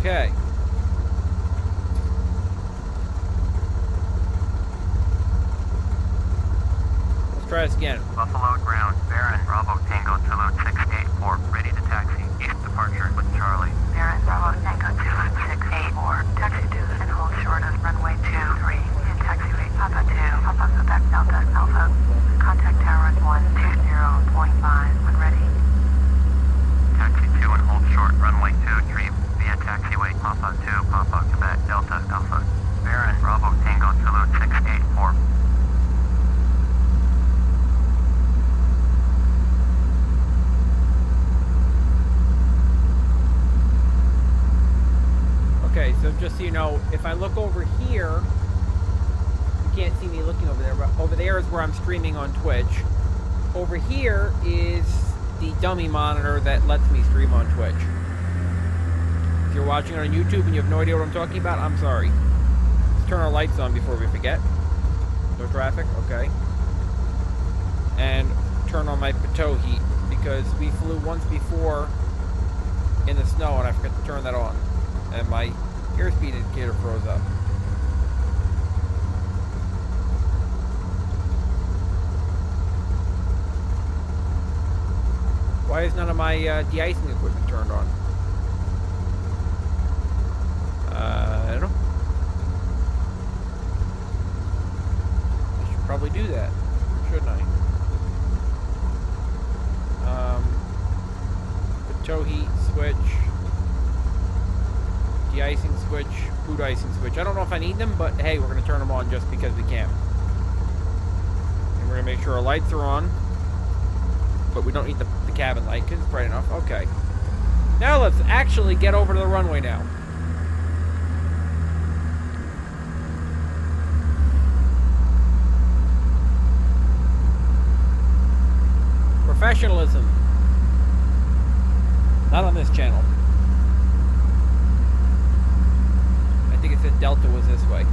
Okay. Let's try this again. Buffalo ground, Baron, Bravo Tango Zulu 684, ready to taxi. East departure with Charlie. Baron, Bravo Tango Zulu 684, taxi to and hold short of runway 23, and taxiway Papa 2, Papa Quebec Delta Alpha. Contact tower at 120.5 when ready. Taxi 2 and hold short, runway 23, via taxiway Papa 2, Papa Quebec Delta Alpha. Baron, Bravo Tango Zulu 684. Okay, so just so you know, if I look over here, you can't see me looking over there, but over there is where I'm streaming on Twitch. Over here is the dummy monitor that lets me stream on Twitch. If you're watching on YouTube and you have no idea what I'm talking about, I'm sorry. Let's turn our lights on before we forget. No traffic, okay. And turn on my bateau heat, because we flew once before in the snow and I forgot to turn that on. And my airspeed indicator froze up. Why is none of my de-icing equipment turned on? I don't know. I should probably do that, shouldn't I? Bateau heat switch. De-icing switch, food icing switch. I don't know if I need them, but hey, we're going to turn them on just because we can. And we're going to make sure our lights are on, but we don't need the cabin light because it's bright enough. Okay. Now let's actually get over to the runway now. Professionalism. Not on this channel. I think it said Delta was this way.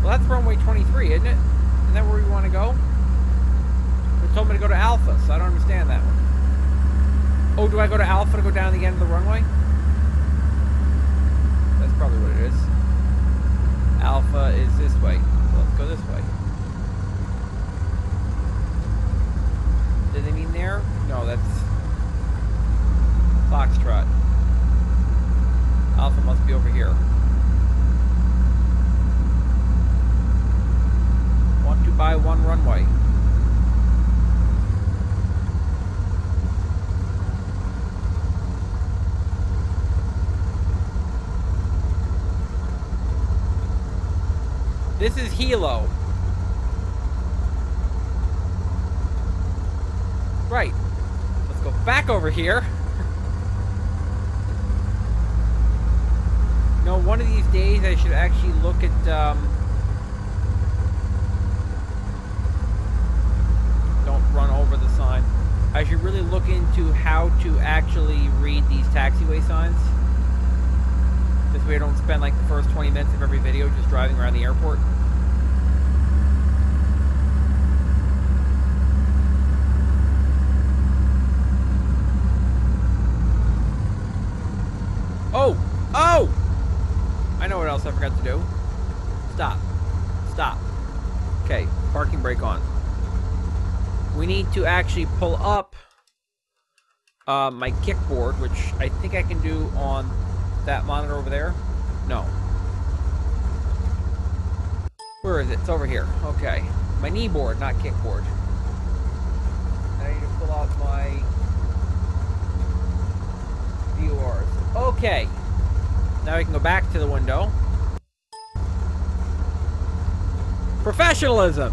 Well, that's runway 23, isn't it? Isn't that where we want to go? They told me to go to Alpha, so I don't understand that one. Oh, do I go to Alpha to go down the end of the runway? That's probably what it is. Alpha is this way. So let's go this way. Did they mean there? No, that's Foxtrot. Alpha must be over here. Want to buy one runway. This is Hilo. Right. Let's go back over here. You know, one of these days I should actually look at, don't run over the sign. I should really look into how to actually read these taxiway signs. This way I don't spend like the first 20 minutes of every video just driving around the airport. Oh! Oh! I know what else I forgot to do. Stop. Stop. Okay, parking brake on. We need to actually pull up my kickboard, which I think I can do on that monitor over there. No. Where is it? It's over here. Okay. My kneeboard, not kickboard. And I need to pull out my VORs. Okay. Now we can go back to the window. Professionalism!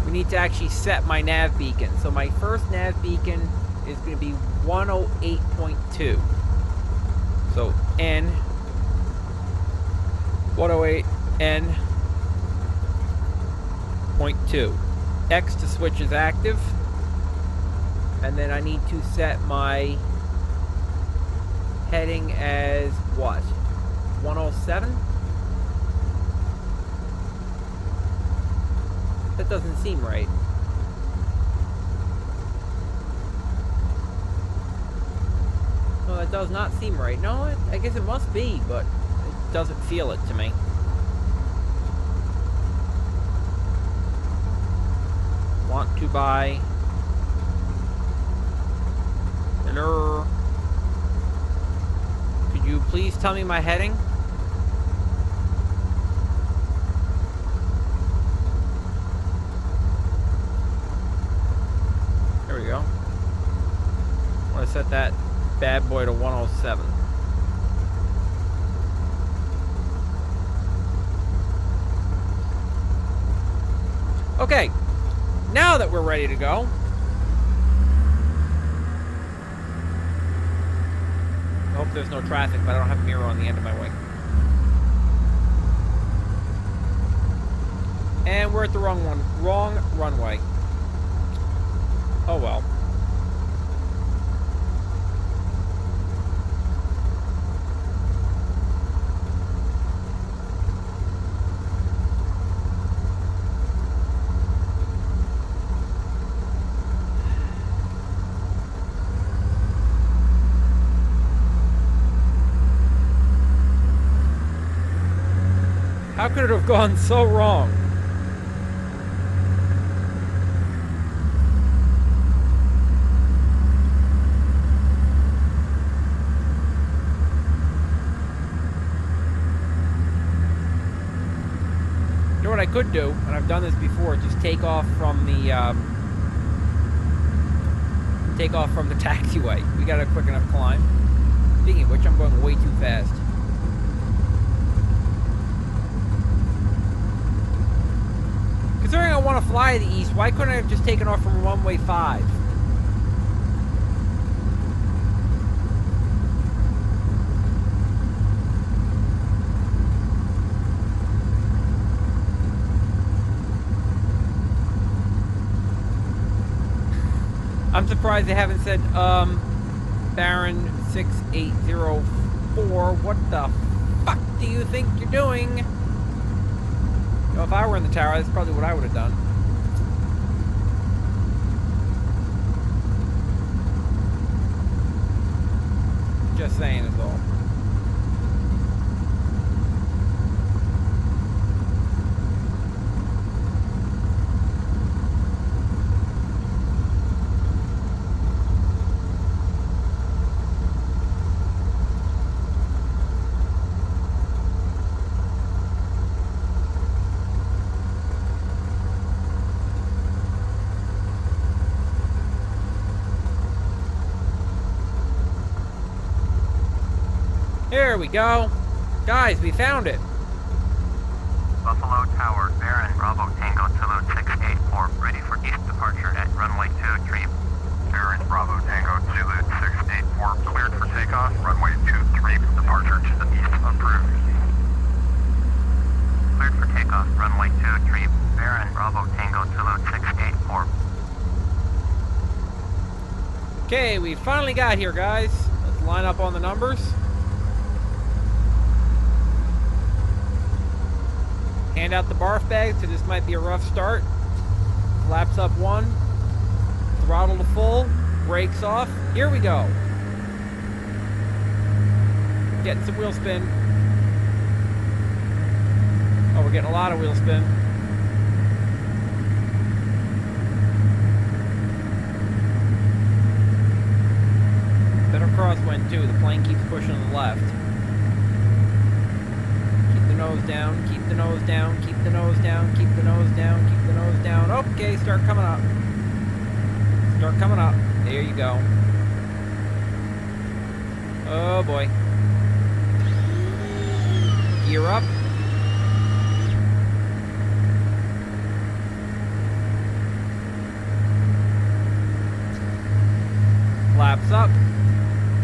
We need to actually set my nav beacon. So my first nav beacon is going to be 108.2. So N 108 N .2. X to switch is active. And then I need to set my heading as what? 107? That doesn't seem right. No, that does not seem right. No, I guess it must be, but it doesn't feel it to me. Want to buy. Hello. Could you please tell me my heading? There we go. I want to set that bad boy to 107. Okay. Now that we're ready to go. I hope there's no traffic, but I don't have a mirror on the end of my wing. And we're at the wrong runway. Oh well. How could it have gone so wrong? You know what I could do, and I've done this before, just take off from the taxiway. We got a quick enough climb. Speaking of which, I'm going way too fast. Considering I want to fly to the east, why couldn't I have just taken off from runway 5? I'm surprised they haven't said, Baron 6804, what the fuck do you think you're doing? You know, if I were in the tower, that's probably what I would have done. Just saying is all. Here we go. Guys, we found it. Buffalo Tower, Baron, Bravo Tango, Zulu 684, ready for east departure at runway 23. Baron, Bravo Tango, Zulu 684, cleared for takeoff, runway 23, departure to the east, approved. Cleared for takeoff, runway 23, Baron, Bravo Tango, Zulu 684. Okay, we finally got here, guys. Let's line up on the numbers. Hand out the barf bags, so this might be a rough start. Flaps up 1. Throttle to full. Brakes off. Here we go. Getting some wheel spin. Oh, we're getting a lot of wheel spin. Better crosswind too. The plane keeps pushing to the left. Nose down, keep the nose down, keep the nose down, keep the nose down, keep the nose down. Okay, start coming up. Start coming up. There you go. Oh boy. Gear up. Flaps up.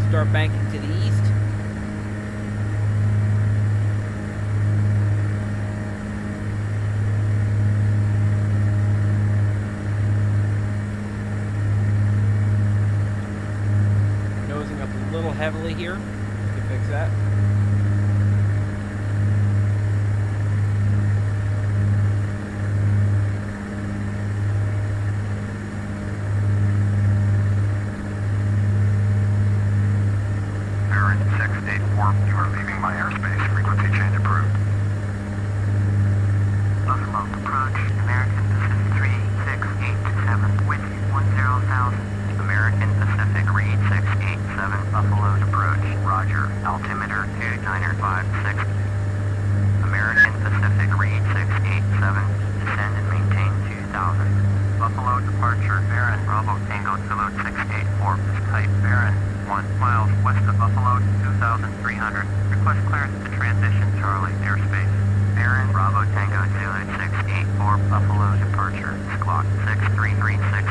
Start banking to the east. Heavily here. We can fix that. You are leaving my airspace. Frequency change approved. Buffalo approach, American Pacific 3687, with 10,000. American Pacific Reed 687, Buffalo approach. Roger. Altimeter 2956. American Pacific Reed 687, descend and maintain 2000. Buffalo departure, Baron, Bravo Tango Zulu 684, type Baron, 1 miles west of Buffalo, 2,300. Request clearance to transition Charlie airspace. Baron, Bravo Tango Zulu 684, Buffalo departure, squawk 6336.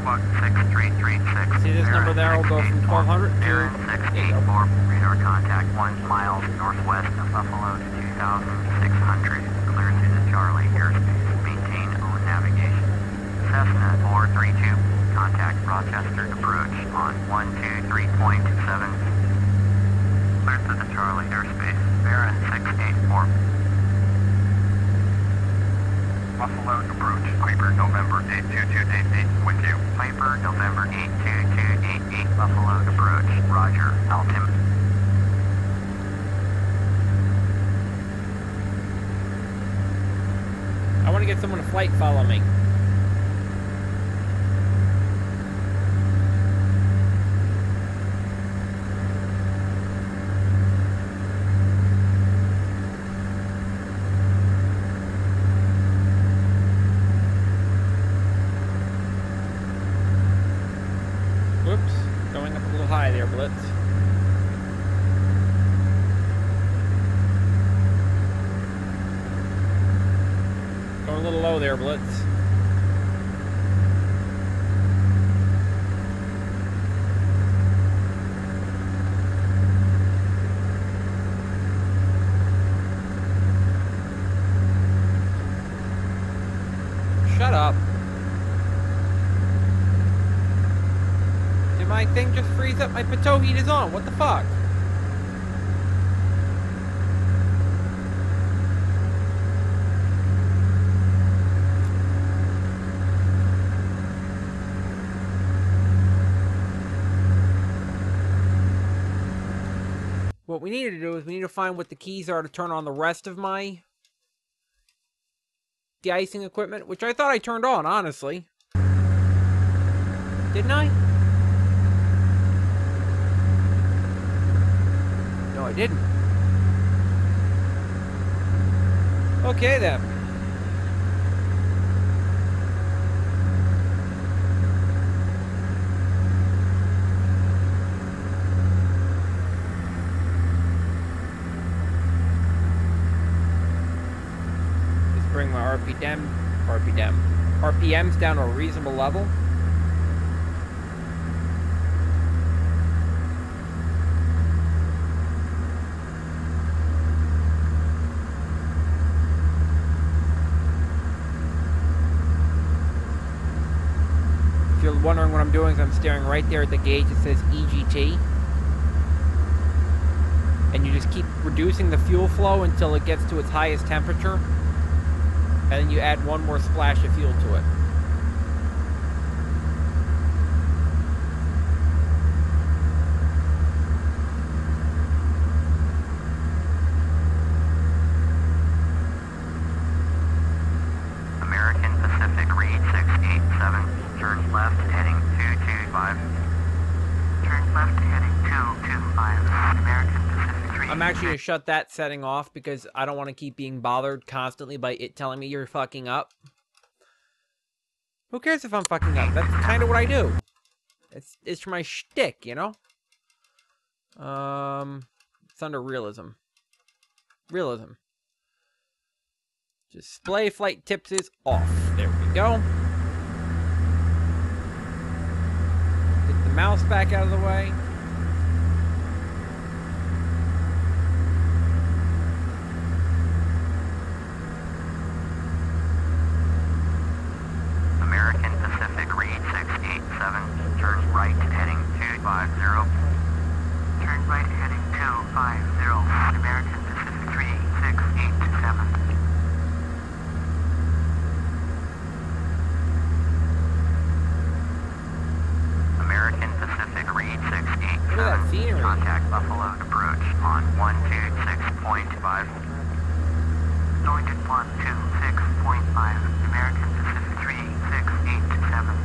Squawk 6336. See this number there will go from 1200 to... Baron 684, radar contact 1 miles northwest of Buffalo to 2,600. Clear to the Charlie airspace. Maintain own navigation. Cessna 432, contact Rochester approach on 123.7. Clear to the Charlie airspace. Baron 684. Buffalo approach. Piper November 82288 with you. Piper November 82288. Buffalo approach. Roger. Altimeter. I want to get someone to flight follow me. Whoops, going up a little high there, Blitz. Going a little low there, Blitz. Shut up. Did my thing just freeze up? My pitot heat is on. What the fuck? What we need to do is we need to find what the keys are to turn on the rest of my de-icing equipment, which I thought I turned on, honestly. Didn't I? No, I didn't. Okay, then. Bring my RPMs down to a reasonable level. If you're wondering what I'm doing, is I'm staring right there at the gauge that says EGT. And you just keep reducing the fuel flow until it gets to its highest temperature. And then you add one more splash of fuel to it. American Pacific Reed 687, turn left heading 225. Turn left heading 225. American Pacific Reed. I'm actually going to shut that setting off because I don't want to keep being bothered constantly by it telling me you're fucking up. Who cares if I'm fucking up? That's kind of what I do. It's for my shtick, you know? It's under realism. Realism. Display flight tips is off. There we go. Get the mouse back out of the way. American Pacific Reed 687, turn right heading 250. Turn right heading 250. American Pacific Reed 687. American Pacific Reed 687. Buffalo approach on 126.5. Going to 126.5, American Pacific 3687.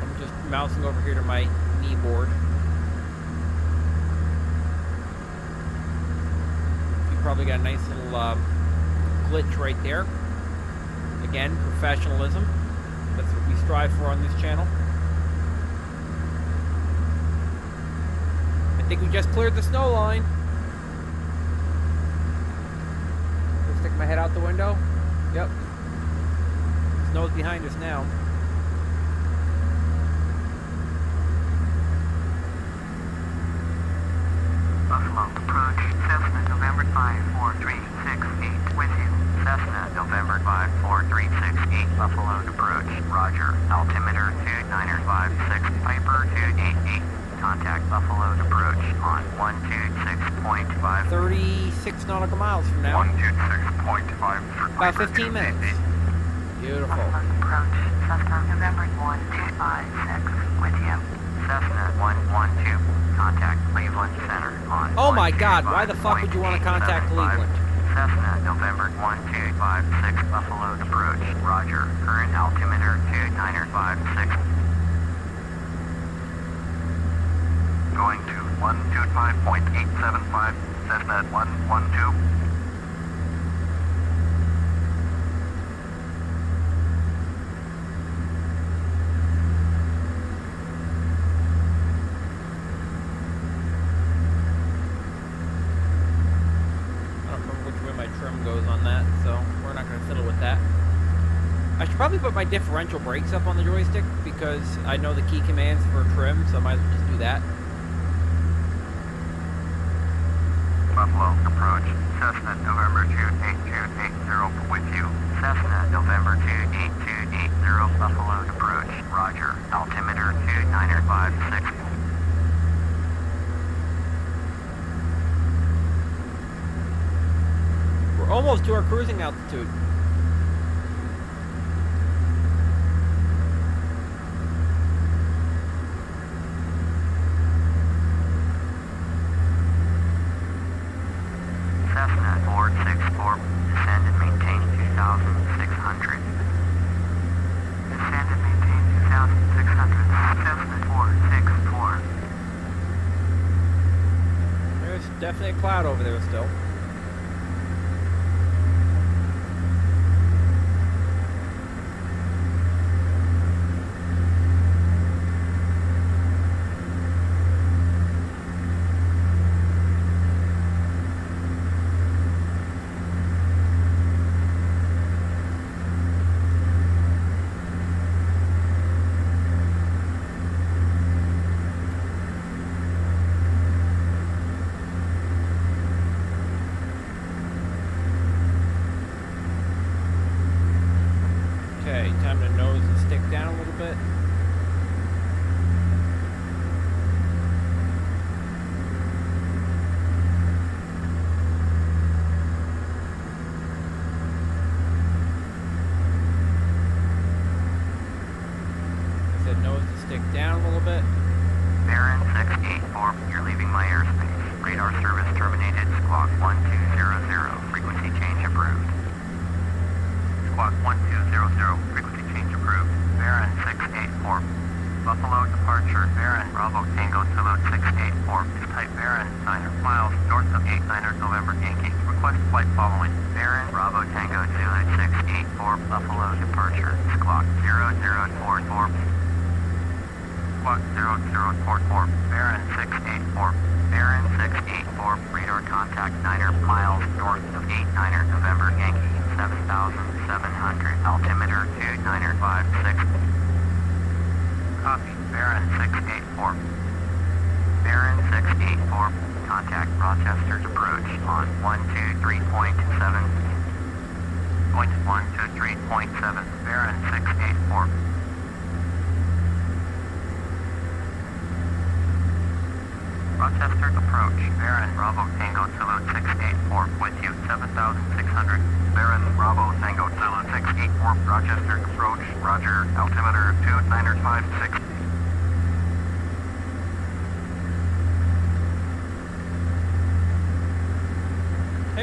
I'm just mousing over here to my knee board. You probably got a nice little glitch right there. Again, professionalism. That's what we strive for on this channel. I think we just cleared the snow line. Just stick my head out the window. Yep. Snow's behind us now. Buffalo approach, Cessna November 54368 with you. Cessna November 54368 Buffalo approach. Roger. Altimeter 2956 Piper 288. Contact Buffalo approach on 126.5. 36 nautical miles from now. 126.5. About 15 minutes. Beautiful. Buffalo approach, Cessna November 1256 with you. Cessna 112. Contact Cleveland Center on. Oh my God, why the fuck would you want to contact 125.875. Cleveland? Cessna November 1256 Buffalo approach. Roger. Current altimeter 2956. Going to 125.875. Cessna 112. Goes on that, so we're not going to fiddle with that. I should probably put my differential brakes up on the joystick because I know the key commands for trim, so I might as well just do that. Buffalo approach. Cessna November 28280 with you. Cessna November 28280 Buffalo approach. Roger. Altimeter 2956. We're almost to our cruising altitude. Cessna 464. Descend and maintain 2,600. Descend and maintain 2,600. Cessna 464. There's definitely a cloud over there still. Okay, time to nose and stick down a little bit. I said nose to stick down a little bit. Baron 684. You're leaving my airspace. Radar service terminated. Squawk 1200. Frequency change approved. Squawk 1200. Frequency change approved. Baron 684. Buffalo departure. Baron Bravo Tango Zulu 684. Type Baron 9 miles north of 89 November Yankee. Request flight following. Baron Bravo Tango Zulu 684. Buffalo departure. Squawk 0044. Squawk 0044. Baron 684. Baron 684. Radar contact 9 miles north of 89 November Yankee. 7,700. Altimeter 2956. Copy. Baron 684. Baron 684. Contact Rochester's approach on 123.7. Going to 123.7. Baron 684. Rochester approach. Baron Bravo Tango Zulu 684 with you. 7,600. Baron Bravo Tango Zulu 684. Rochester approach. Roger. Altimeter 2956.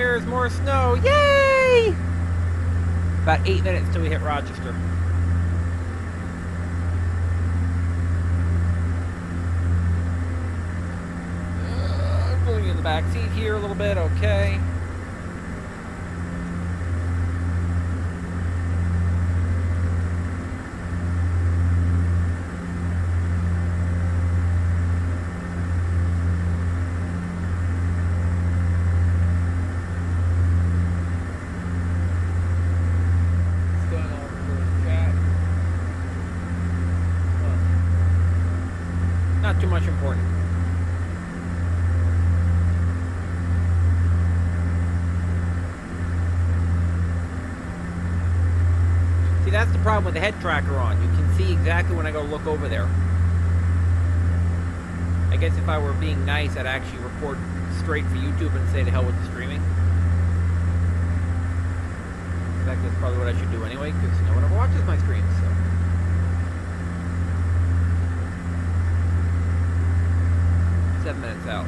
There's more snow. Yay! About 8 minutes till we hit Rochester. I'm going in the back seat here a little bit. Okay. Not too much important. See, that's the problem with the head tracker on. You can see exactly when I go look over there. I guess if I were being nice, I'd actually record straight for YouTube and say to hell with the streaming. In fact, that's probably what I should do anyway, because no one ever watches my streams, so. 7 minutes out.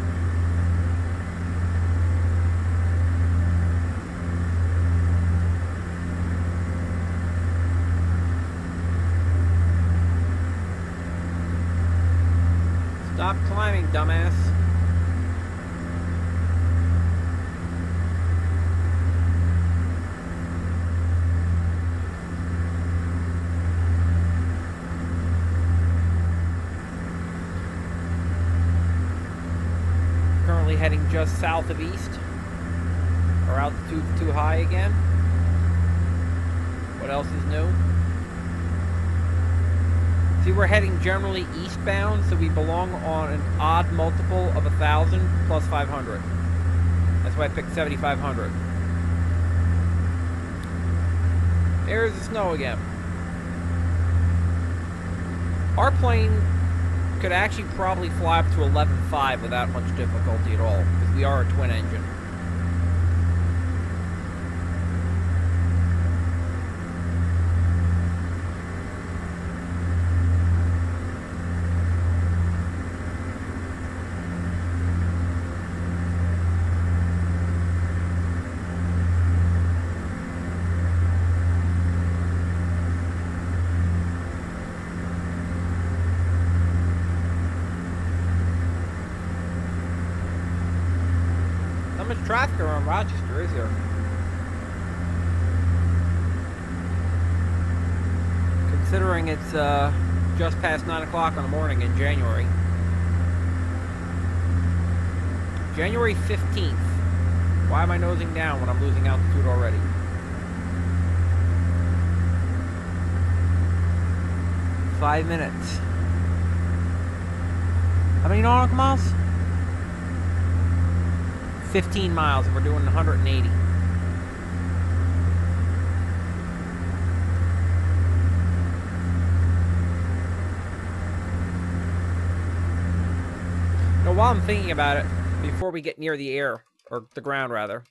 Stop climbing, dumbass. Currently heading just south of east. Our altitude's too high again. What else is new? See, we're heading generally eastbound, so we belong on an odd multiple of 1,000 plus 500. That's why I picked 7,500. There's the snow again. Our plane could actually probably fly up to 11.5 without much difficulty at all, because we are a twin engine. How much traffic around Rochester is there? Considering it's just past 9 o'clock in the morning in January. January 15th. Why am I nosing down when I'm losing altitude already? Five minutes. How many nautical miles? 15 miles, and we're doing 180. Now, while I'm thinking about it, before we get near the air, or the ground rather,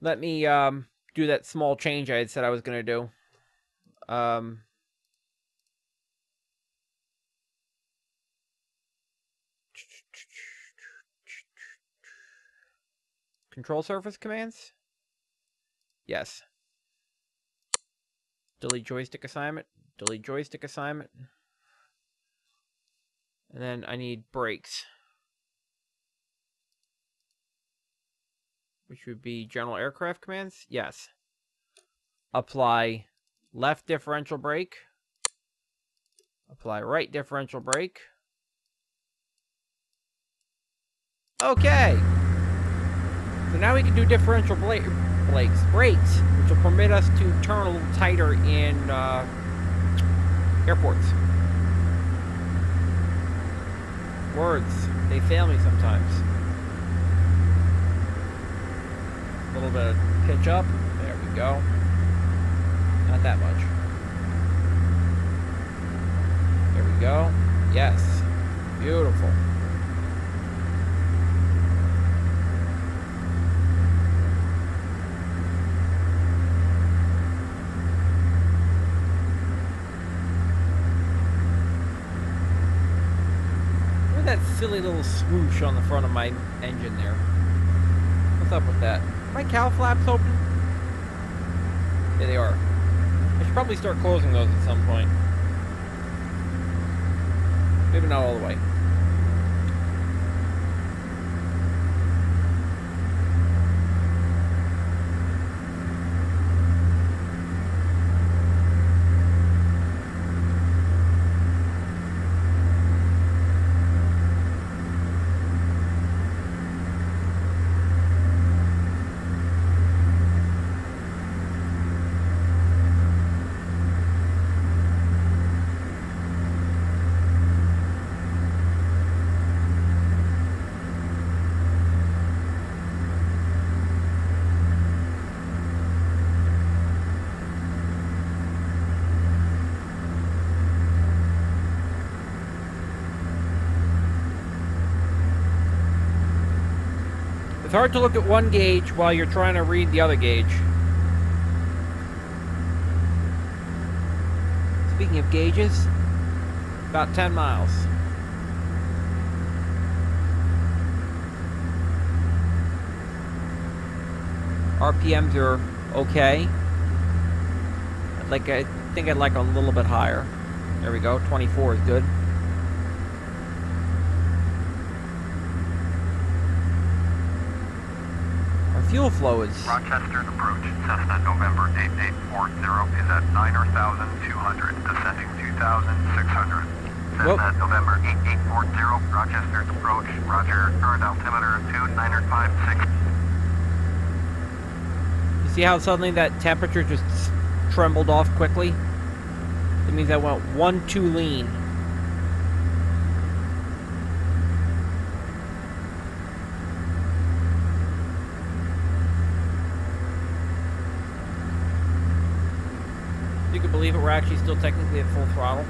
let me do that small change I had said I was going to do. Control surface commands? Yes. Delete joystick assignment. Delete joystick assignment. And then I need brakes. Which would be general aircraft commands? Yes. Apply left differential brake. Apply right differential brake. Okay. So now we can do differential brakes, which will permit us to turn a little tighter in airports. Words, they fail me sometimes. A little bit of pitch up. There we go. Not that much. There we go. Yes. Beautiful. That silly little swoosh on the front of my engine there. What's up with that? Are my cow flaps open? Yeah, they are. I should probably start closing those at some point. Maybe not all the way. It's hard to look at one gauge while you're trying to read the other gauge. Speaking of gauges, about 10 miles. RPMs are okay. I think I'd like a little bit higher. There we go, 24 is good. Fuel flow is... Rochester's approach, Cessna November 8840 is at 9,200, descending 2,600. Cessna November 8840, Rochester's approach, roger, current altimeter 2956. You see how suddenly that temperature just trembled off quickly? That means I went 1 too lean. You can believe it, we're actually still technically at full throttle.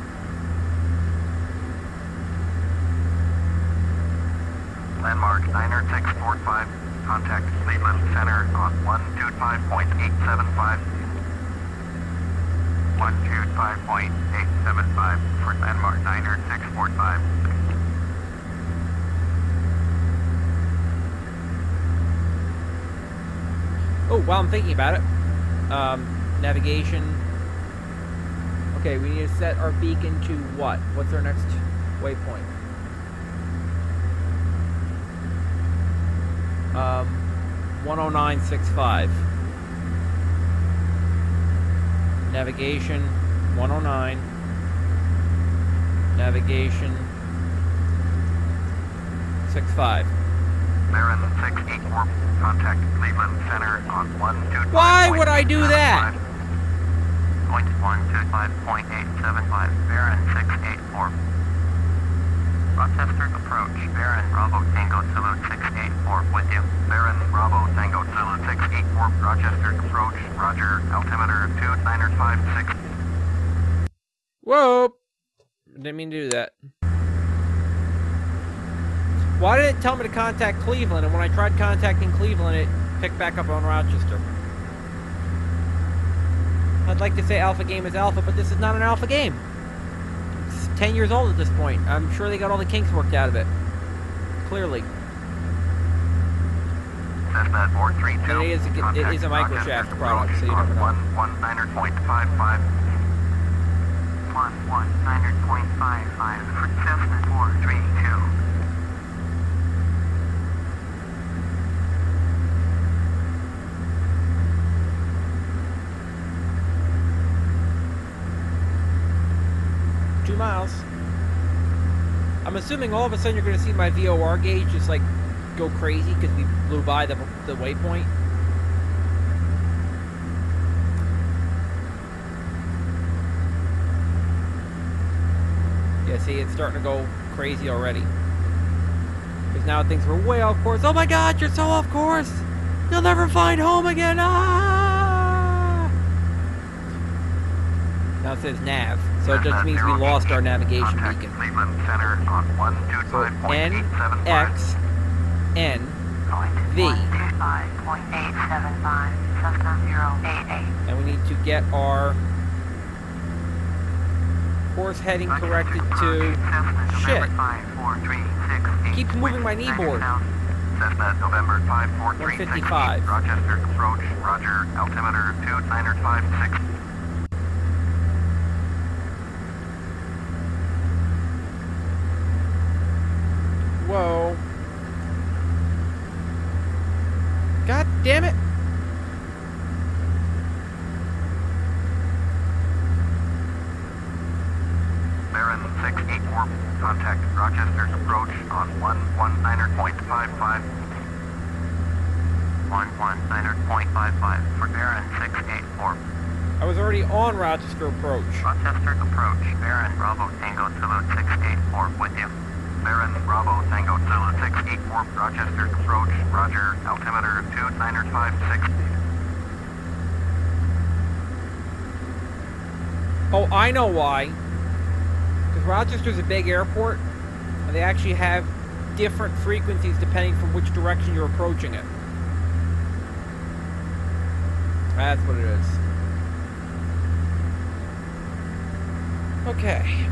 Landmark 90645, contact Cleveland Center on 125.875. 125.875 for landmark 90645. Oh, while I'm thinking about it, navigation. Okay, we need to set our beacon to what? What's our next waypoint? 109.65. Navigation 109. Navigation 65. Baron 684, contact Cleveland Center on 125. Why would I do that? 125.875, Baron 684. Rochester approach, Baron Bravo Tango Zulu 684 with you. Baron Bravo Tango Zulu 684, Rochester approach, roger, altimeter 2956. Whoa! Didn't mean to do that. Why did it tell me to contact Cleveland, and when I tried contacting Cleveland, it picked back up on Rochester? I'd like to say alpha game is alpha, but this is not an alpha game. It's 10 years old at this point. I'm sure they got all the kinks worked out of it. Clearly. Cessna 432. And it is a microshaft product, so you never know. 119.55. 119.55 for Cessna 432. Miles. I'm assuming all of a sudden you're going to see my VOR gauge just like go crazy because we blew by the waypoint. Yeah, see, it's starting to go crazy already. Because now things were way off course. Oh my god, you're so off course! You'll never find home again! Ah! Now it says nav, so it just means we lost our navigation beacon. So N, X, N, V. And we need to get our course heading corrected to... Shit! Keep moving my kneeboard. Cessna November 543 155. Rochester approach, roger, altimeter 2956. Whoa. God damn it. Baron 684, contact Rochester's approach on 119.55. 119.55 for Baron 684. I was already on Rochester approach. Rochester approach, Baron Bravo Tango Zulu 684 with you. Baron Bravo Tango Zulu 684, Rochester approach, roger, altimeter 2956. Oh, I know why. Because Rochester's a big airport, and they actually have different frequencies depending from which direction you're approaching it. That's what it is. Okay.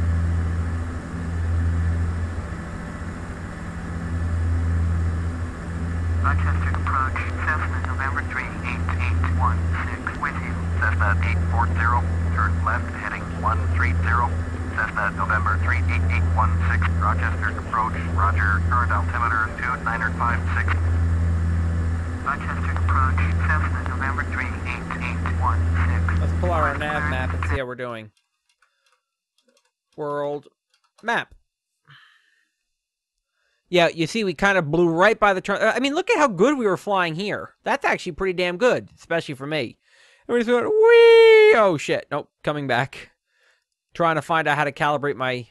Rochester approach, Cessna November 38816 with you. Cessna 840, turn left heading 130. Cessna November 38816, Rochester approach, roger, current altimeter 2956. Rochester approach, Cessna November 38816. Let's pull out our nav map and see how we're doing. World map. Yeah, you see, we kind of blew right by the turn. I mean, look at how good we were flying here. That's actually pretty damn good, especially for me. And we just went, whee! Oh, shit. Nope, coming back. Trying to find out how to calibrate my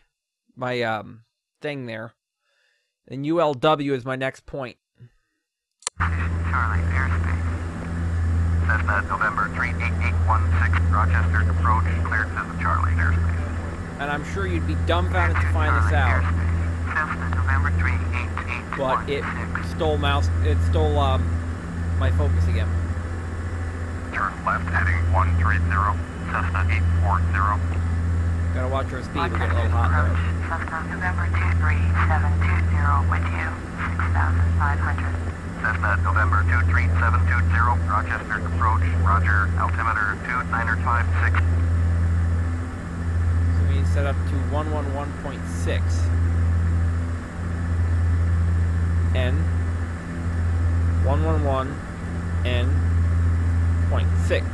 thing there. And ULW is my next point. Charlie, airspace. Cessna November 38816, Rochester approach, cleared to the Charlie airspace. And I'm sure you'd be dumbfounded to find this out. Cessna November 38816. But it stole my focus again. Turn left heading 130, Cessna 840. Gotta watch our speed, we're getting a little hot there. Cessna November 23720 with you, 6,500. Cessna November 23720, Rochester approach, roger, altimeter 2956. So we set up to 111.6. N 111 N 0.6.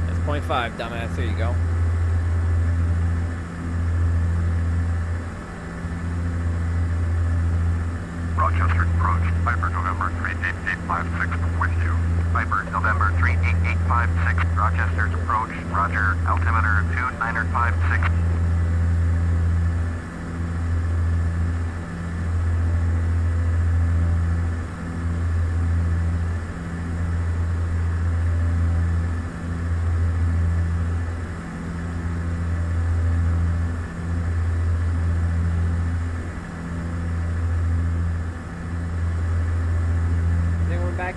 That's 0.5, dumbass. There you go. Rochester approach, Viper November 38856 with you. Viper November 38856, Rochester's approach, roger, altimeter 2956.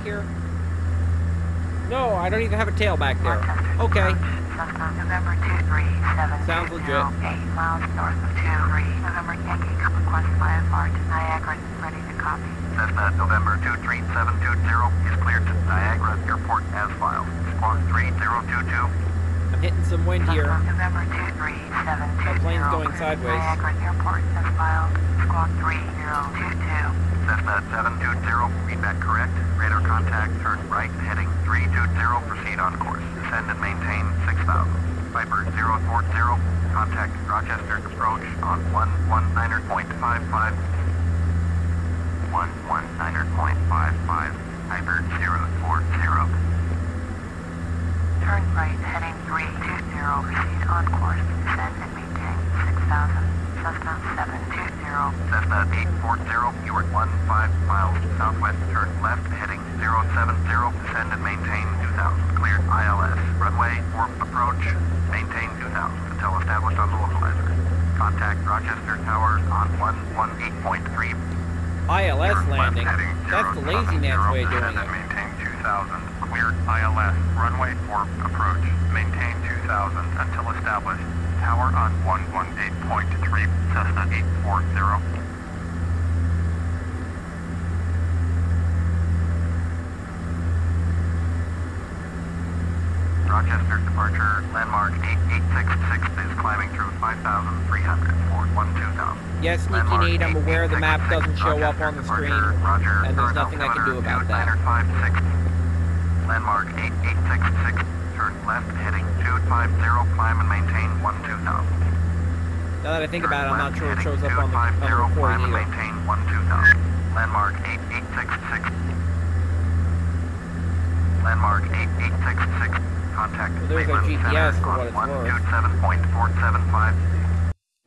Here? No, I don't even have a tail back there. Okay. November 237. Sounds legit. 8 miles north of 23. November Yankee, request IFR to Niagara. Ready to copy. Cessna November 23720 is cleared to Niagara Airport as filed. Squawk 3022. I'm hitting some wind here. November 23720. The plane's going sideways. Niagara Airport as filed. Squawk 3022. Cessna 720, feedback correct. Radar contact, turn right, heading 320, proceed on course. Descend and maintain 6,000. Viper 040, contact Rochester approach on 119.55. 119.55, Viper 040. Turn right, heading 320, proceed on course. Descend and maintain 6,000. Cessna 720. Cessna 840, you are 15 miles southwest, turn left, heading 070, descend and maintain 2,000. Cleared ILS, runway 4 approach, maintain 2,000 until established on the localizer. Contact Rochester Towers on 118.3. ILS landing? That's the lazy man's way of doing it. Maintain 2,000. Cleared ILS, runway 4 approach, maintain 2,000 until established. Tower on 118.3, Cessna 840. Rochester departure, landmark 8866 is climbing through 5,300 for 12,000. Yes, Sneaky Nate, I'm aware the map doesn't show up on the screen, and there's nothing I can do about that. Landmark 8866, turn left heading 250, climb and maintain 12,000. Now that I think about it, I'm not sure it shows up on the recording climb and either. maintain 12,000. Landmark 8866. Landmark 8866, contact Well, there's our Cleveland GPS Center for what on it's worth. 127.475.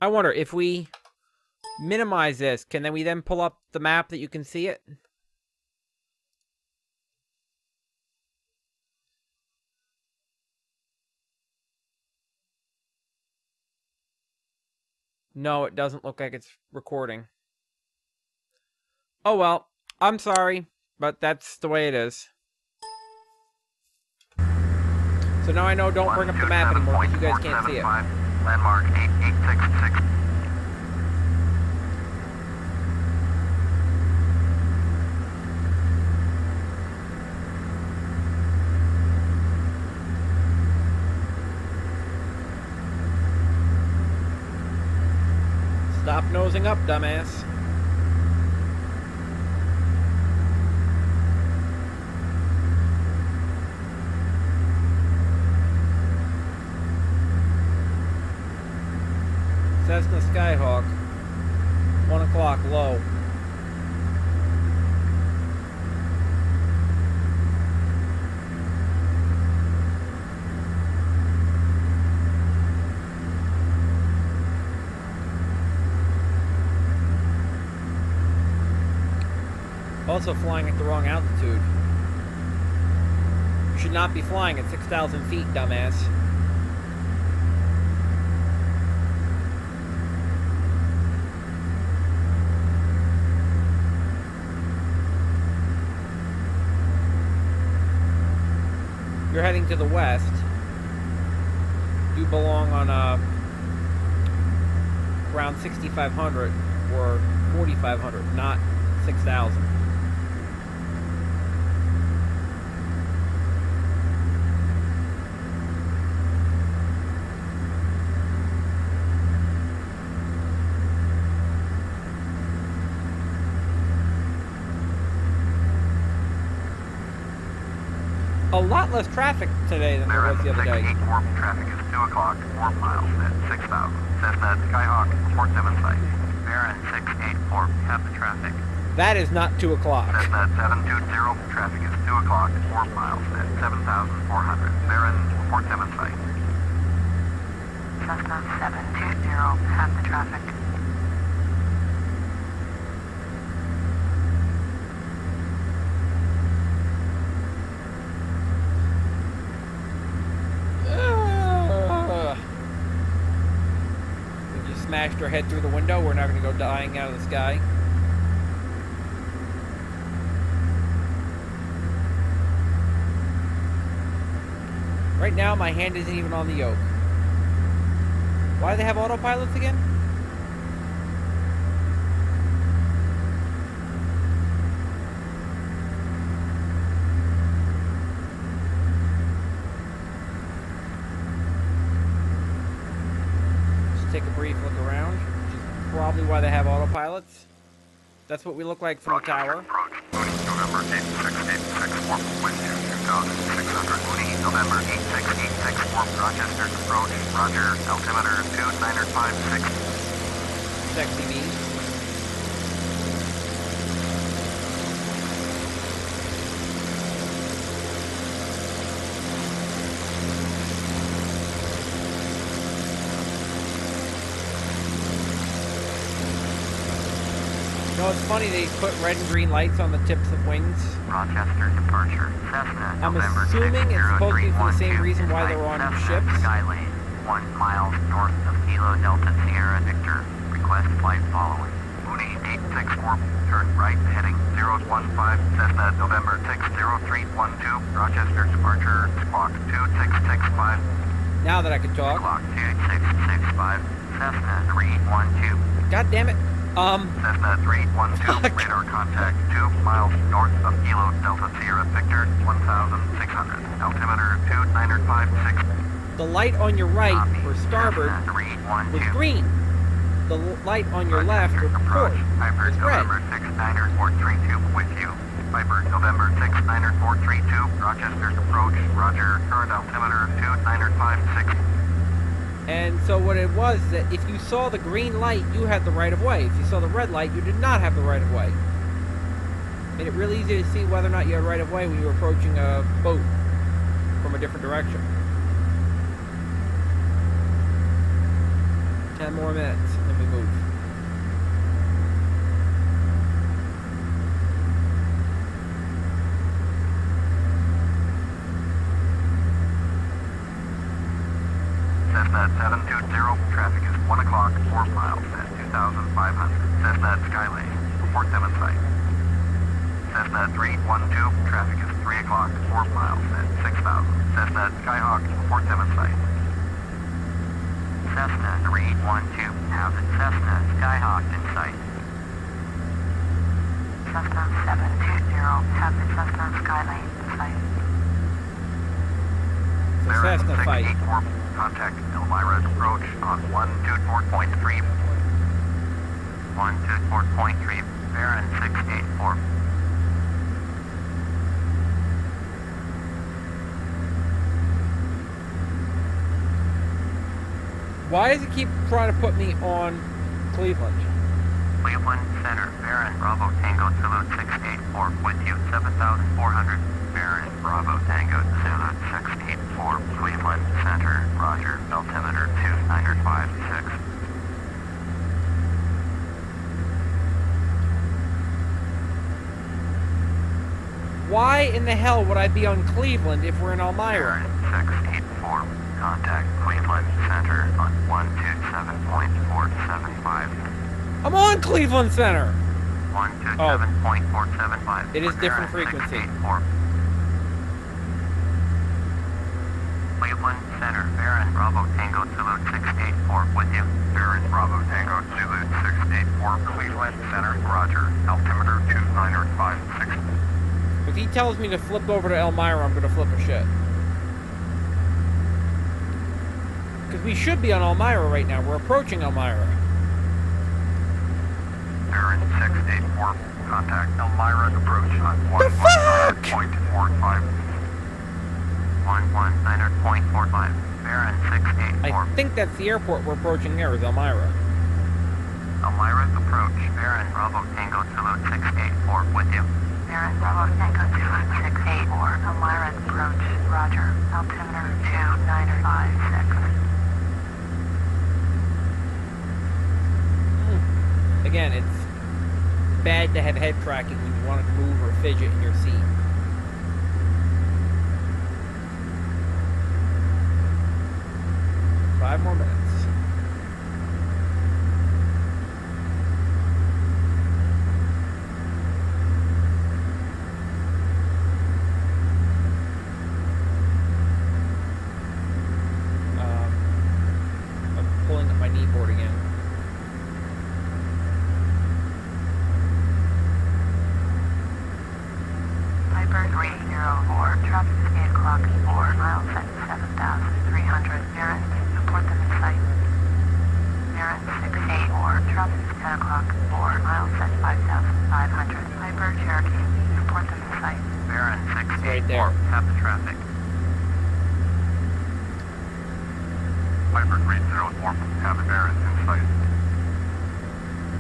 I wonder, if we minimize this, can then we pull up the map that you can see it? No, it doesn't look like it's recording. Oh well, I'm sorry, but that's the way it is. So now I know don't bring up the map anymore because you guys can't see it. Landmark 8866. Stop nosing up, dumbass. Cessna Skyhawk. 1 o'clock, low. Also flying at the wrong altitude. You should not be flying at 6,000 feet, dumbass. You're heading to the west. You belong on around 6,500 or 4,500, not 6,000. A lot less traffic today than there was the other day. Traffic is 2 o'clock, 4 miles at 6,000. Cessna Skyhawk, 47 site. Baron 684, have the traffic. That is not 2 o'clock. Cessna 720, traffic is 2 o'clock, 4 miles at 7,400. Baron 47 site. Cessna 720, have the traffic. We just smashed our head through the window. We're not going to go dying out of the sky. Right now, my hand isn't even on the yoke. Why do they have autopilots again? Just take a brief look around, which is probably why they have autopilots. That's what we look like from the tower. Approach, November 8686, warp wind 2,600. November 86864, Rochester approach, roger, altimeter 2956. Sexy me. You know, it's funny they put red and green lights on the tips of wings. Rochester departure, Cessna, I'm November assuming it's supposed to be for the same 60312, reason why they're on Cessna ships. Skylane, 1 mile north of Kilo Delta Sierra Victor. Request flight following. Mooney 864, turn right heading 015, Cessna November 60312, Rochester departure, squawk 2665. Now that I can talk. Clock 2665, Cessna 312. God damn it. Cessna 312, radar contact 2 miles north of Kilo Delta Sierra Victor, 1,600. Altimeter 2956. The light on your right, or starboard, Cessna 312. was green. The light on your left, or port, approach. Piper was red. November 69432 with you. Piper November 69432, Rochester's approach. Roger, current altimeter 2956. And so what it was is that if you saw the green light, you had the right of way. If you saw the red light, you did not have the right of way. Made it really easy to see whether or not you had right of way when you were approaching a boat from a different direction. 10 more minutes, and then we move. Cessna 720, traffic is 1 o'clock, 4 miles at 2,500. Cessna Skylane, report them in sight. Cessna 312, traffic is 3 o'clock, 4 miles at 6,000. Cessna Skyhawk, report them in sight. Cessna 312, have the Cessna Skyhawk in sight. Cessna 720, have the Cessna Skylane in sight. So Cessna fight. 684, contact Elmira's approach on 124.3. 124.3, Baron 684. Why does it keep trying to put me on Cleveland? Cleveland Center, Baron Bravo Tango Zulu 684 with you, 7,400. Baron Bravo Tango Zulu 684, Cleveland Center, Roger, altimeter 2956. Why in the hell would I be on Cleveland if we're in Elmira? Baron 684, contact Cleveland Center on 127.475. I'm on Cleveland Center! 127.475. It is different frequency. 684. Cleveland Center, Baron Bravo Tango Zulu 684 with you. Baron Bravo Tango Zulu 684, Cleveland Center, Roger, altimeter 2956. If he tells me to flip over to Elmira, I'm gonna flip a shit. Because we should be on Elmira right now. We're approaching Elmira. Baron 684, contact Elmira approach on The fuck? 119.45. 119.45. Baron 684. I think that's the airport we're approaching there is Elmira. Elmira's approach, Baron Bravo Tango Zulu 684 with you. Baron Bravo Tango Zulu 684, Elmira's approach. Roger, altimeter 2956. Again, it's bad to have head tracking when you want to move or fidget in your seat. Five more minutes. I'm pulling up my kneeboard again. Piper 304, traffic is 8 o'clock, 4 miles at 7,300. Baron, report them in sight. Baron 684, traffic is 10 o'clock, 4 miles at 5,500. Piper Cherokee, report them in sight. Baron 684, Right there. have the traffic. Piper 304, have the Baron in sight.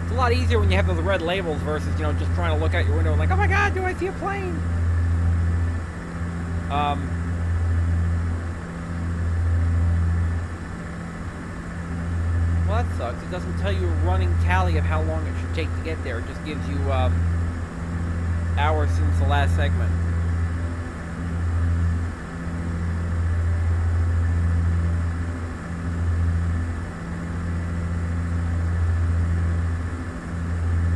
It's a lot easier when you have those red labels versus, you know, just trying to look out your window and like, oh my god, do I see a plane? Well, that sucks. It doesn't tell you a running tally of how long it should take to get there. It just gives you, hours since the last segment.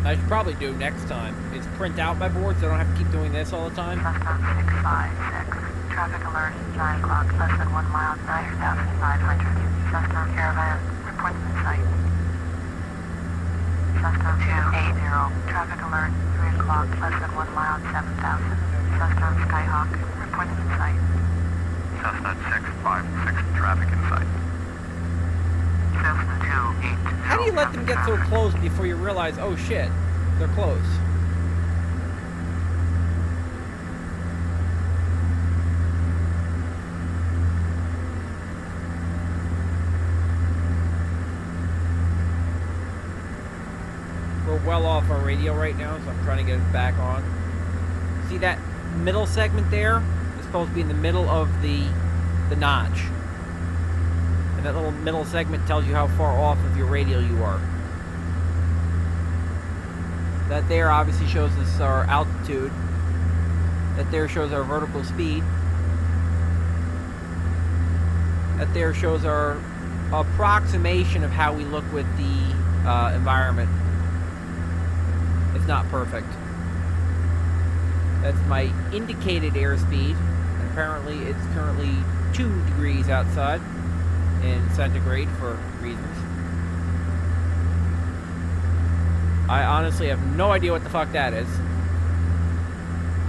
I should probably do next time is print out my board so I don't have to keep doing this all the time. Cessna 656, traffic alert, 9 o'clock, less than 1 mile, 9,500. Cessna Caravan, report them in sight. Cessna 280, traffic alert, 3 o'clock, less than 1 mile at 7,000. Cessna Skyhawk, reporting in sight. Cessna 656, traffic in sight. Cessna 280. How do you let them get so close before you realize, oh shit, they're close? We're well off our radio right now, so I'm trying to get it back on. See that middle segment there? It's supposed to be in the middle of the notch. And that little middle segment tells you how far off of your radial you are. That there obviously shows us our altitude. That there shows our vertical speed. That there shows our approximation of how we look with the environment. It's not perfect. That's my indicated airspeed. And apparently it's currently 2 degrees outside in centigrade for reasons. I honestly have no idea what the fuck that is.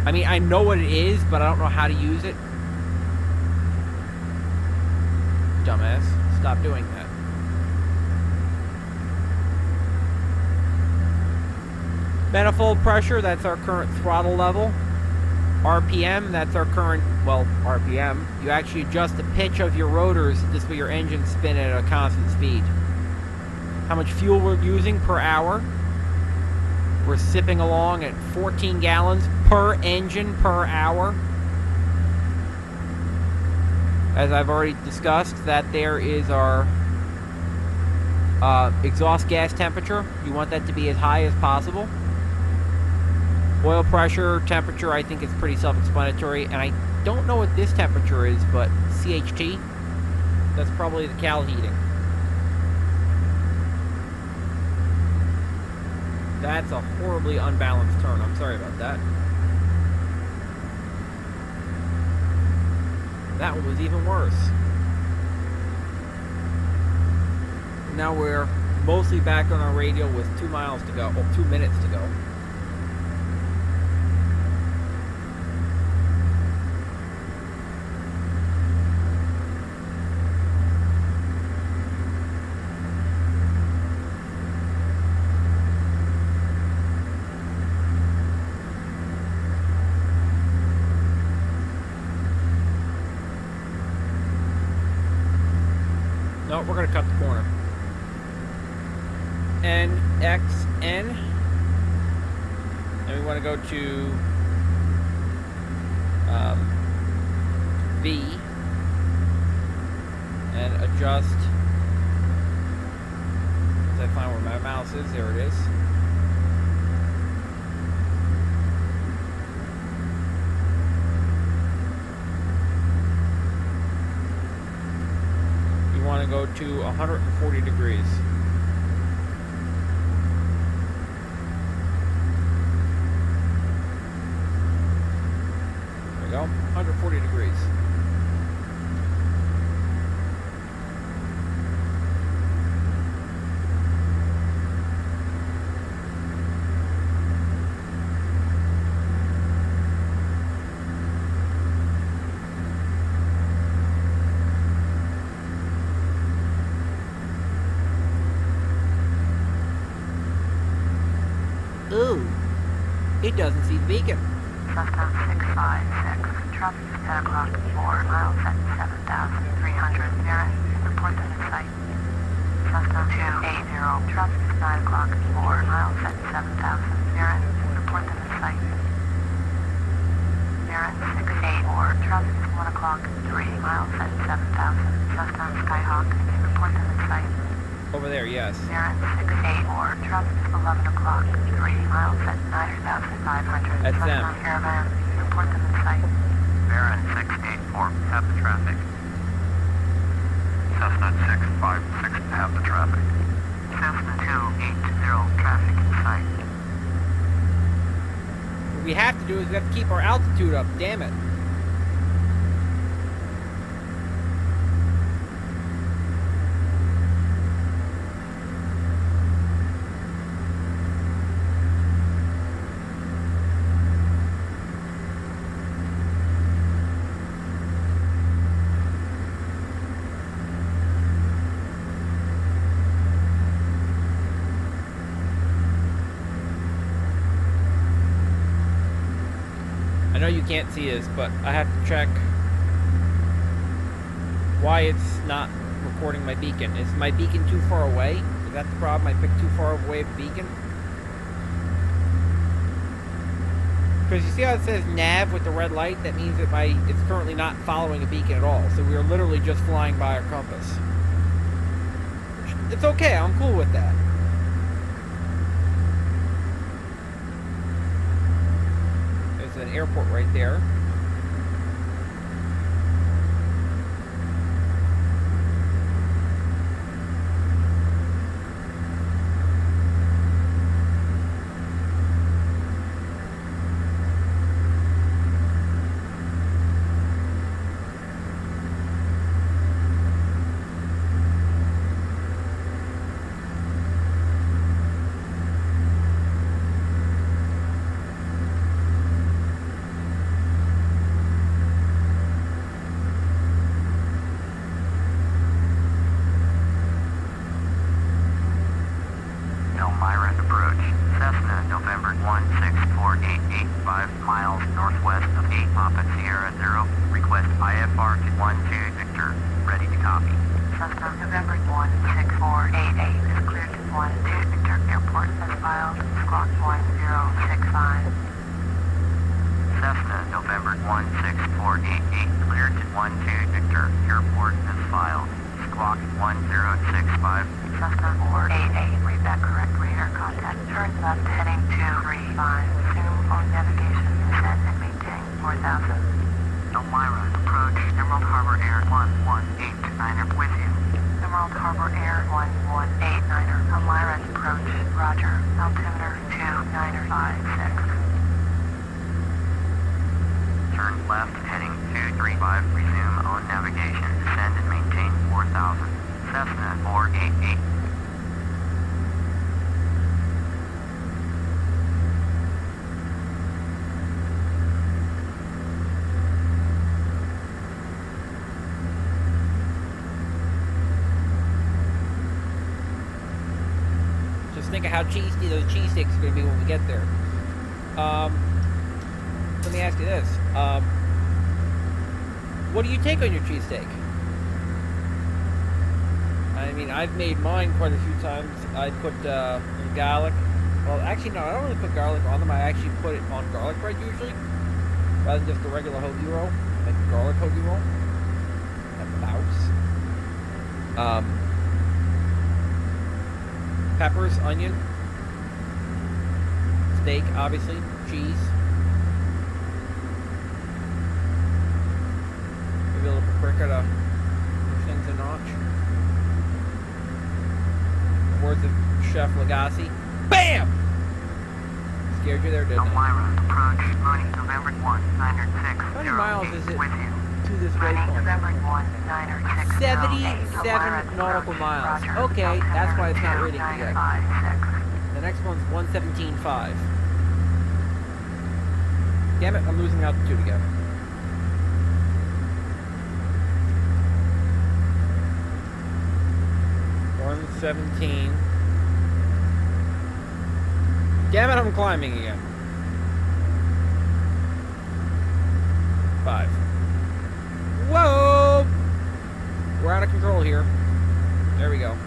I mean, I know what it is, but I don't know how to use it. Dumbass. Stop doing that. Manifold pressure, that's our current throttle level. RPM, that's our current, well, RPM. You actually adjust the pitch of your rotors, this way your engines spin at a constant speed. How much fuel we're using per hour. We're sipping along at 14 gallons per engine per hour. As I've already discussed, that there is our exhaust gas temperature. You want that to be as high as possible. Oil pressure, temperature, I think it's pretty self-explanatory. And I don't know what this temperature is, but CHT, that's probably the cal heating. That's a horribly unbalanced turn. I'm sorry about that. That one was even worse. Now we're mostly back on our radial with 2 miles to go, or 2 minutes to go. No, we're going to cut the corner. NXN. And we want to go to V. And adjust. As I find where my mouse is, there it is. Want to go to 140 degrees. There we go, 140 degrees. Ooh, it doesn't see the beacon. Cessna 656, traffic is 10 o'clock, 4 miles at 7,300. Mirror, report them in sight. Cessna 280, traffic is 9 o'clock, 4 miles at 7,000. Mirror, report them in sight. Mirror 684, traffic is 1 o'clock, 3 miles at 7,000. Cessna Skyhawk, report them in sight. Over there, yes. Mirror 684, traffic is 11 o'clock, 3 miles at 9,500. That's them. Cessna Caravan, report them in sight. Baron 684, have the traffic. Cessna 656, have the traffic. Cessna 280, traffic in sight. What we have to do is we have to keep our altitude up, damn it. know you can't see this, but I have to check why it's not recording my beacon. Is my beacon too far away? Is that the problem? I picked too far away of the beacon? Because you see how it says nav with the red light? That means that it's currently not following a beacon at all. So we are literally just flying by our compass. It's okay, I'm cool with that. There's an airport right there. Think of how cheesy those cheesesteaks are going to be when we get there. Let me ask you this. What do you take on your cheesesteak? I mean, I've made mine quite a few times. I put garlic. Well, actually, no, I don't really put garlic on them. I actually put it on garlic bread usually, rather than just a regular hoagie roll. Like a garlic hoagie roll. Like a mouse. Peppers, onion, steak, obviously, cheese. Maybe a little paprika to push things a notch. The words of Chef Legacy. BAM! Scared you there, didn't I? Approach Mooney, November 1, 906. How many miles is it with you? to this waypoint? 77 nautical miles. Okay, that's why it's not reading today. The next one's 117.5. Damn it, I'm losing altitude again. $117. Damn it, I'm climbing again. 5. Whoa! We're out of control here. There we go.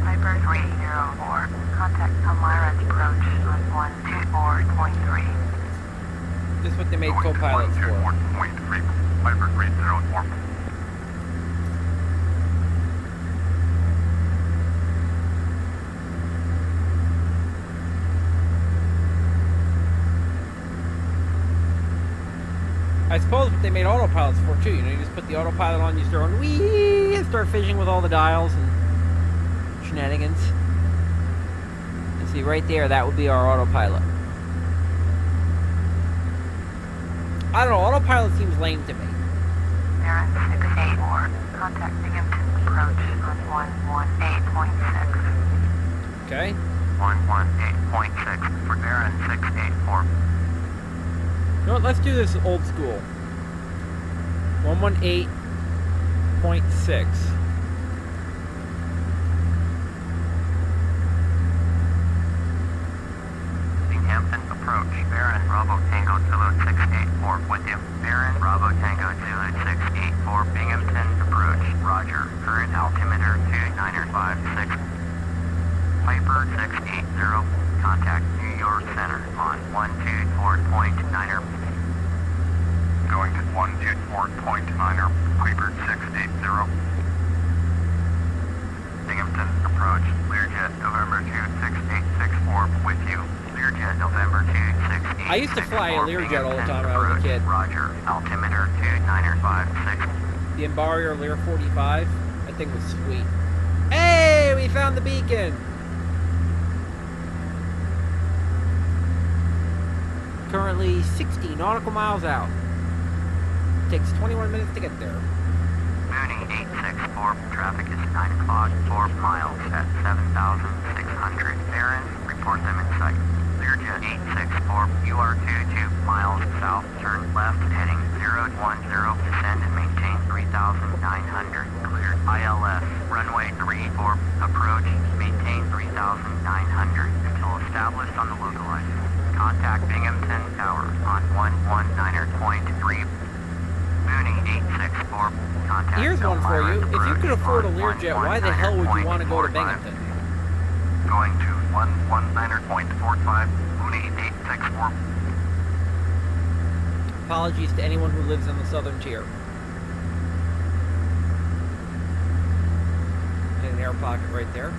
Piper 304. Contact Elmira approach on 124.3. This is what they made co-pilots for. 124.3. Piper 304. I suppose what they made autopilots for too. You know, you just put the autopilot on, you start on wee and start fishing with all the dials and shenanigans. You see right there, that would be our autopilot. I don't know, autopilot seems lame to me. Baron 684. Contact Binghamton approach on 118.6. Okay. 118.6 for Baron 684. You know what, let's do this old school. 118.6. Binghamton approach. Baron Bravo Tango Kilo 684. 684 with you. Baron, Bravo Tango Zulu 684, Binghamton approach, roger. Current altimeter 2956. Piper 680, contact New York Center on 124.9er. Going to 124.9er, Piper 680. Binghamton approach, Learjet November 26864 with you. Learjet November 26864. I used to fly a Learjet all the time when I was a kid. Roger, altimeter 2956. The Embraer Lear 45. That thing was sweet. Hey, we found the beacon. Currently 60 nautical miles out. Takes 21 minutes to get there. Mooney 864, traffic is 9 o'clock, 4 miles at 7,600. Baron, report them in sight. Learjet 864, you are 22 miles south, turn left, heading 010, descend and maintain 3,900. Cleared. ILS, runway 34, approach, maintain 3,900 until established on the localizer. Contact Binghamton Tower on 119.3. Mooney 864. Contact Here's one for you. If you could afford a approach Learjet, why the hell would you want to go to 119.45. Binghamton? Going to 119.45. Mooney 864. Apologies to anyone who lives in the southern tier. And an air pocket right there.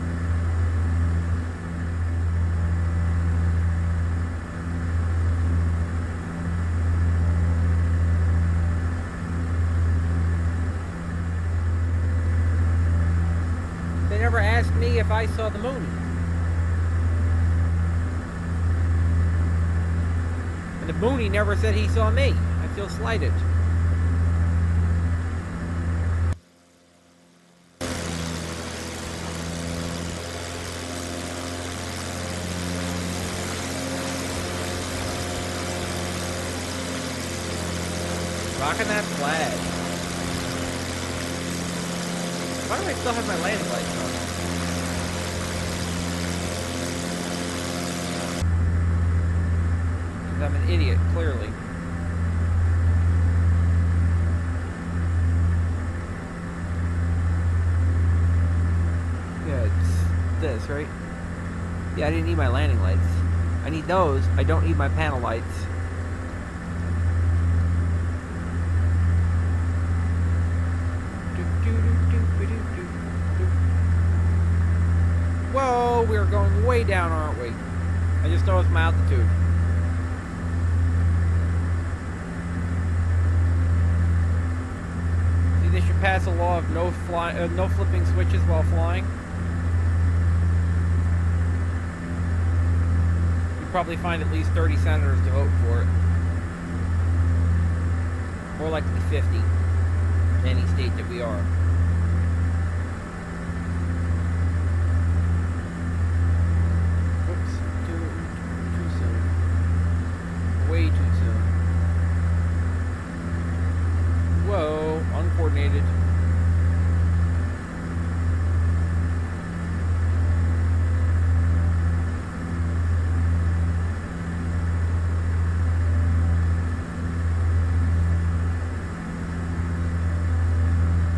They never asked me if I saw the moon. And the Mooney never said he saw me. I feel slighted. Rocking that flag. Why do I still have my landing lights on? Because I'm an idiot, clearly. Yeah, it's this, right? Yeah, I didn't need my landing lights. I need those. I don't need my panel lights. Whoa, we're going way down, aren't we? I just noticed my altitude. See, they should pass a law of no flipping switches while flying. You'd probably find at least 30 senators to vote for it. More likely 50 in any state that we are. Way too soon. Whoa, uncoordinated.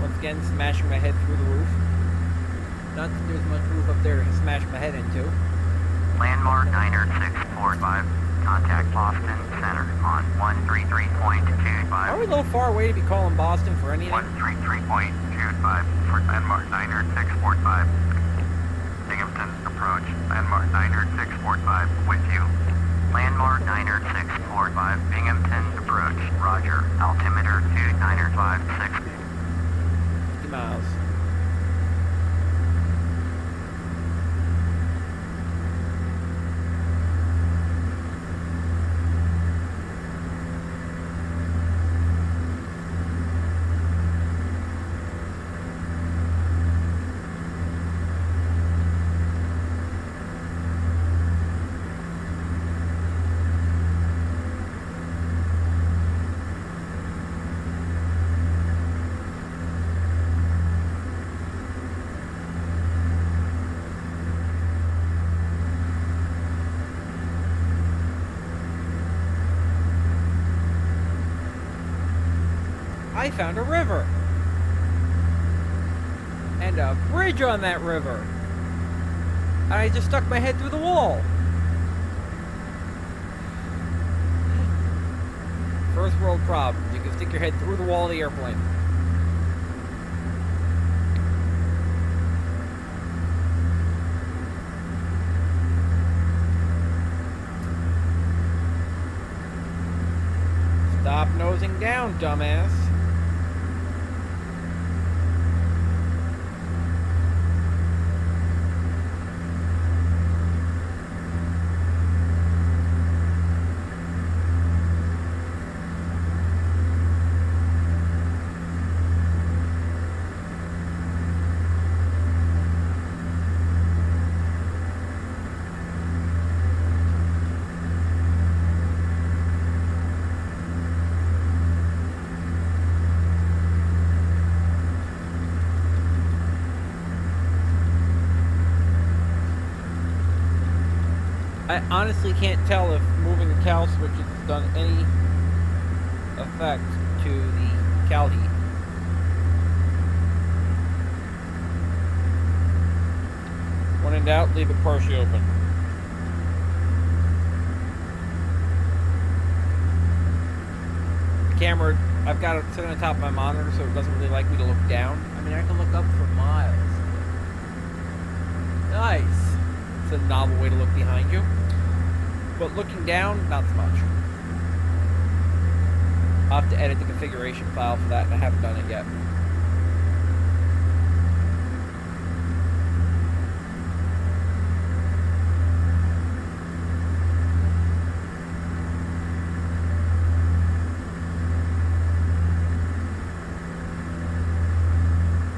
Once again, smashing my head through the roof. Not that there's much roof up there to smash my head into. Landmark 90645. Contact Boston Center on 133.25. Are we a little far away to be calling Boston for anything? 133.25 for Landmark 90645. Binghamton approach. Landmark 90645 with you. Landmark 90645. Binghamton approach. Roger. Altimeter 2956. 50 miles. I found a river. And a bridge on that river. And I just stuck my head through the wall. First world problem. You can stick your head through the wall of the airplane. Stop nosing down, dumbass. I honestly can't tell if moving the cal switch has done any effect to the cal heat. When in doubt, leave it partially open. The camera, I've got it sitting on top of my monitor so it doesn't really like me to look down. I mean, I can look up for miles. Nice. It's a novel way to look behind you. But looking down, not so much. I'll have to edit the configuration file for that, and I haven't done it yet.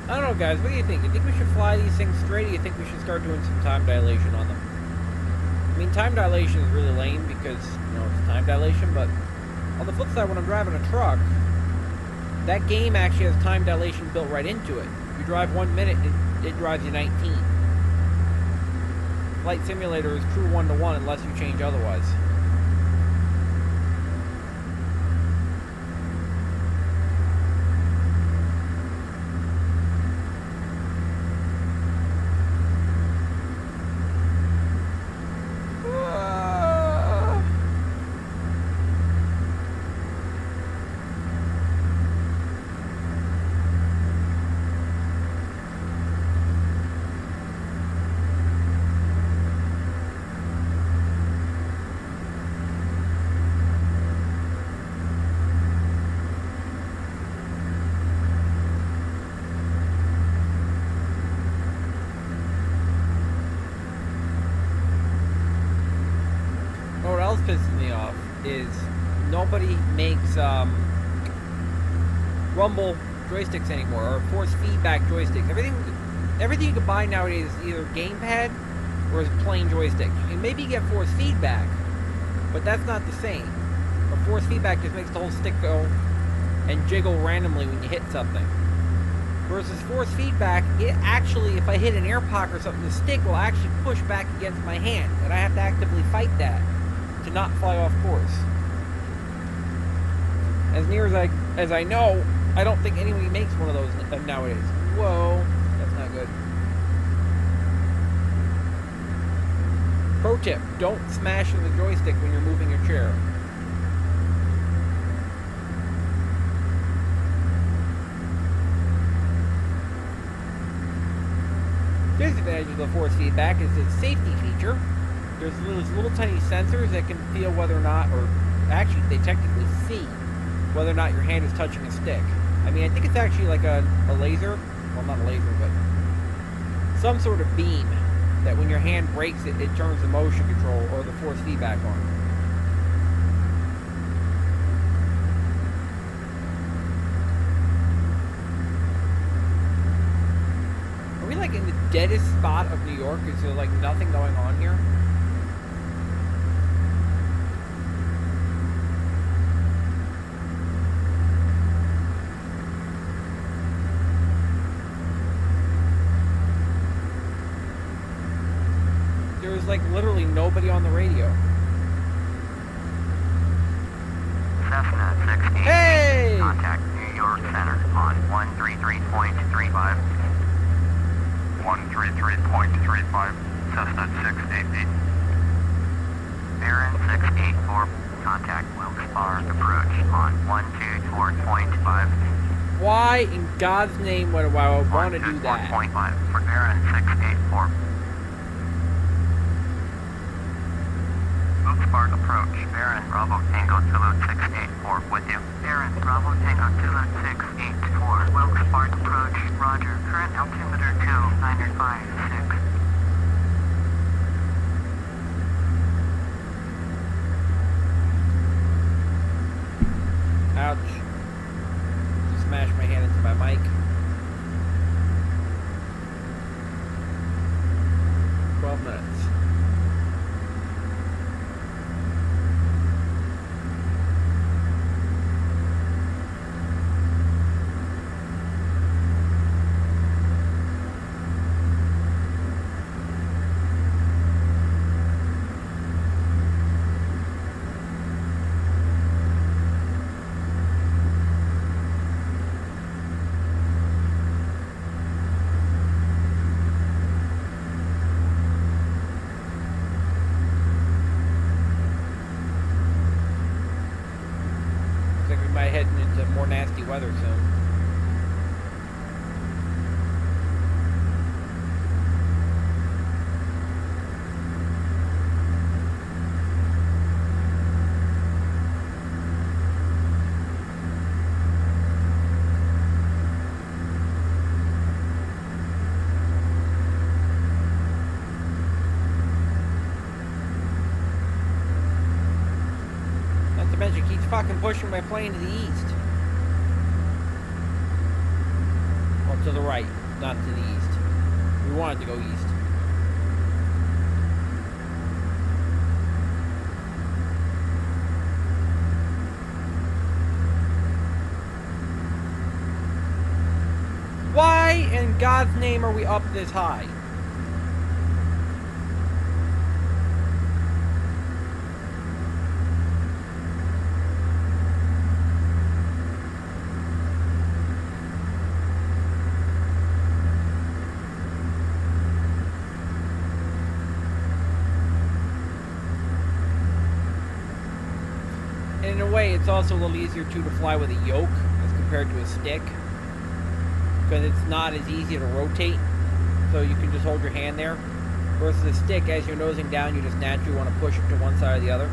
I don't know, guys. What do you think? You think we should fly these things straight, or you think we should start doing some time dilation on them? I mean, time dilation is really lame because, you know, it's time dilation, but on the flip side, when I'm driving a truck, that game actually has time dilation built right into it. You drive 1 minute, it drives you 19. Flight Simulator is true 1-to-1 unless you change otherwise. Pisses me off is nobody makes rumble joysticks anymore, or force feedback joysticks. Everything you can buy nowadays is either gamepad or is plain joystick. You can maybe get force feedback, but that's not the same. Or force feedback just makes the whole stick go and jiggle randomly when you hit something. Versus force feedback, it actually, if I hit an air pocket or something, the stick will actually push back against my hand, and I have to actively fight that to not fly off course. As near as I know, I don't think anybody makes one of those nowadays. Whoa, that's not good. Pro tip, don't smash in the joystick when you're moving your chair. Disadvantage of the force feedback is its safety feature. There's little tiny sensors that can feel whether or not, or actually they technically see whether or not your hand is touching a stick. I mean, I think it's actually like a laser. Well, not a laser, but some sort of beam that when your hand breaks it, it turns the motion control or the force feedback on. Are we like in the deadest spot of New York? Is there like nothing going on here? There's like literally nobody on the radio. Cessna 16. Hey! Contact New York Center. 684. Contact Wilkes-Barre approach on 124.5. Why in God's name would I want to do that? 124.5 for Aaron 684. Wilkes-Barre approach. Aaron Bravo Tango Zulu 684 with you. Aaron Bravo Tango Zulu 684. Wilkes-Barre approach. Roger. Current altimeter 2956. Ouch. Just smashed my hand into my mic. 12 minutes. Heading into more nasty weather soon. Not to mention, it keeps fucking pushing my plane to the east. Well, to the right, not to the east. We want it to go east. Why in God's name are we up this high? In a way, it's also a little easier too to fly with a yoke as compared to a stick, because it's not as easy to rotate, so you can just hold your hand there. Versus a stick, as you're nosing down, you just naturally want to push it to one side or the other.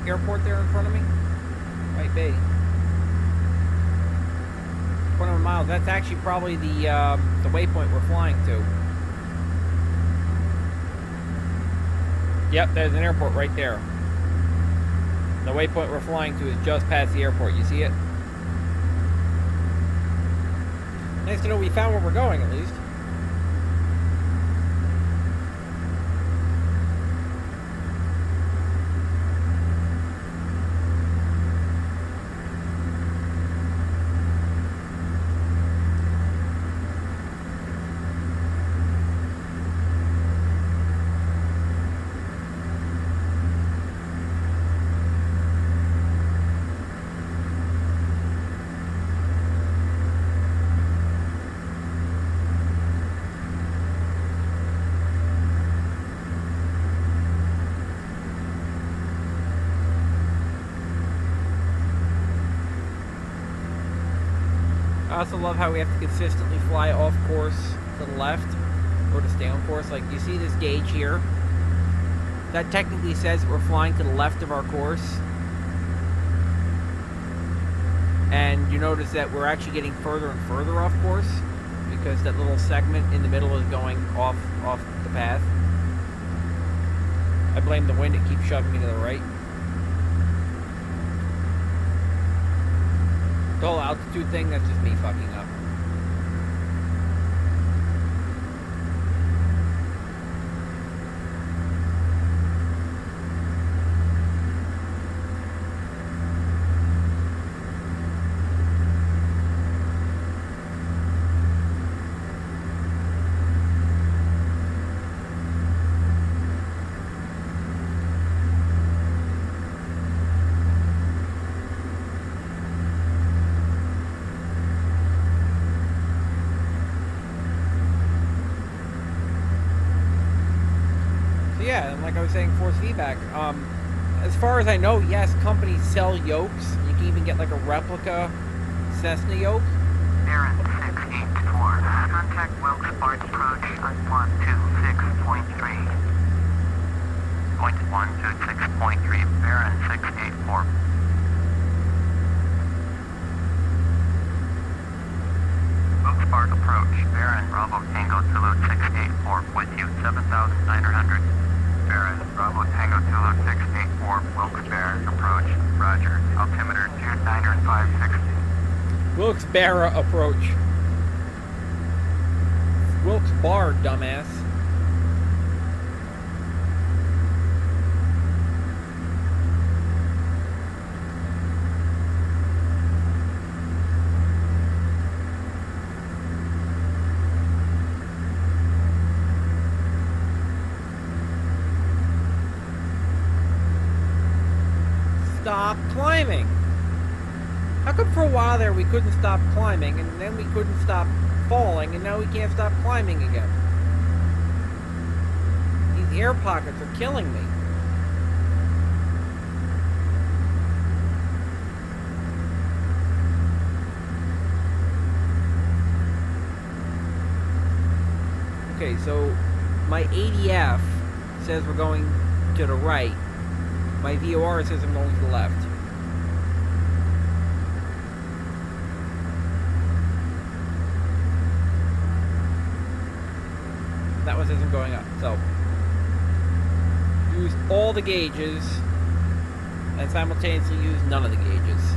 Airport there in front of me? Might be. 21 miles. That's actually probably the waypoint we're flying to. Yep, there's an airport right there. The waypoint we're flying to is just past the airport. You see it? Nice to know we found where we're going, at least. I also love how we have to consistently fly off course to the left or to stay on course. Like, you see this gauge here? That technically says we're flying to the left of our course. And you notice that we're actually getting further and further off course because that little segment in the middle is going off the path. I blame the wind, it keeps shoving me to the right. The whole altitude thing, that's just me fucking up. Yeah, and like I was saying, force feedback. As far as I know, yes, companies sell yokes. You can even get like a replica Cessna yoke. Baron 684. Contact Wilkes Barre approach on 126.3. Point 126.3, Baron 684. Wilkes Barre approach, Baron Bravo Tango Zulu 684, with you 7,900. Baron Bravo Tango Zulu 684, Wilkes Barre approach, roger, altimeter 29560. Wilkes Barre approach. Wilkes Barre, dumbass. Stop climbing. How come for a while there we couldn't stop climbing, and then we couldn't stop falling, and now we can't stop climbing again? These air pockets are killing me. Okay, so my ADF says we're going to the right. My VOR says I'm going to the left. That one says I'm going up. So, use all the gauges and simultaneously use none of the gauges.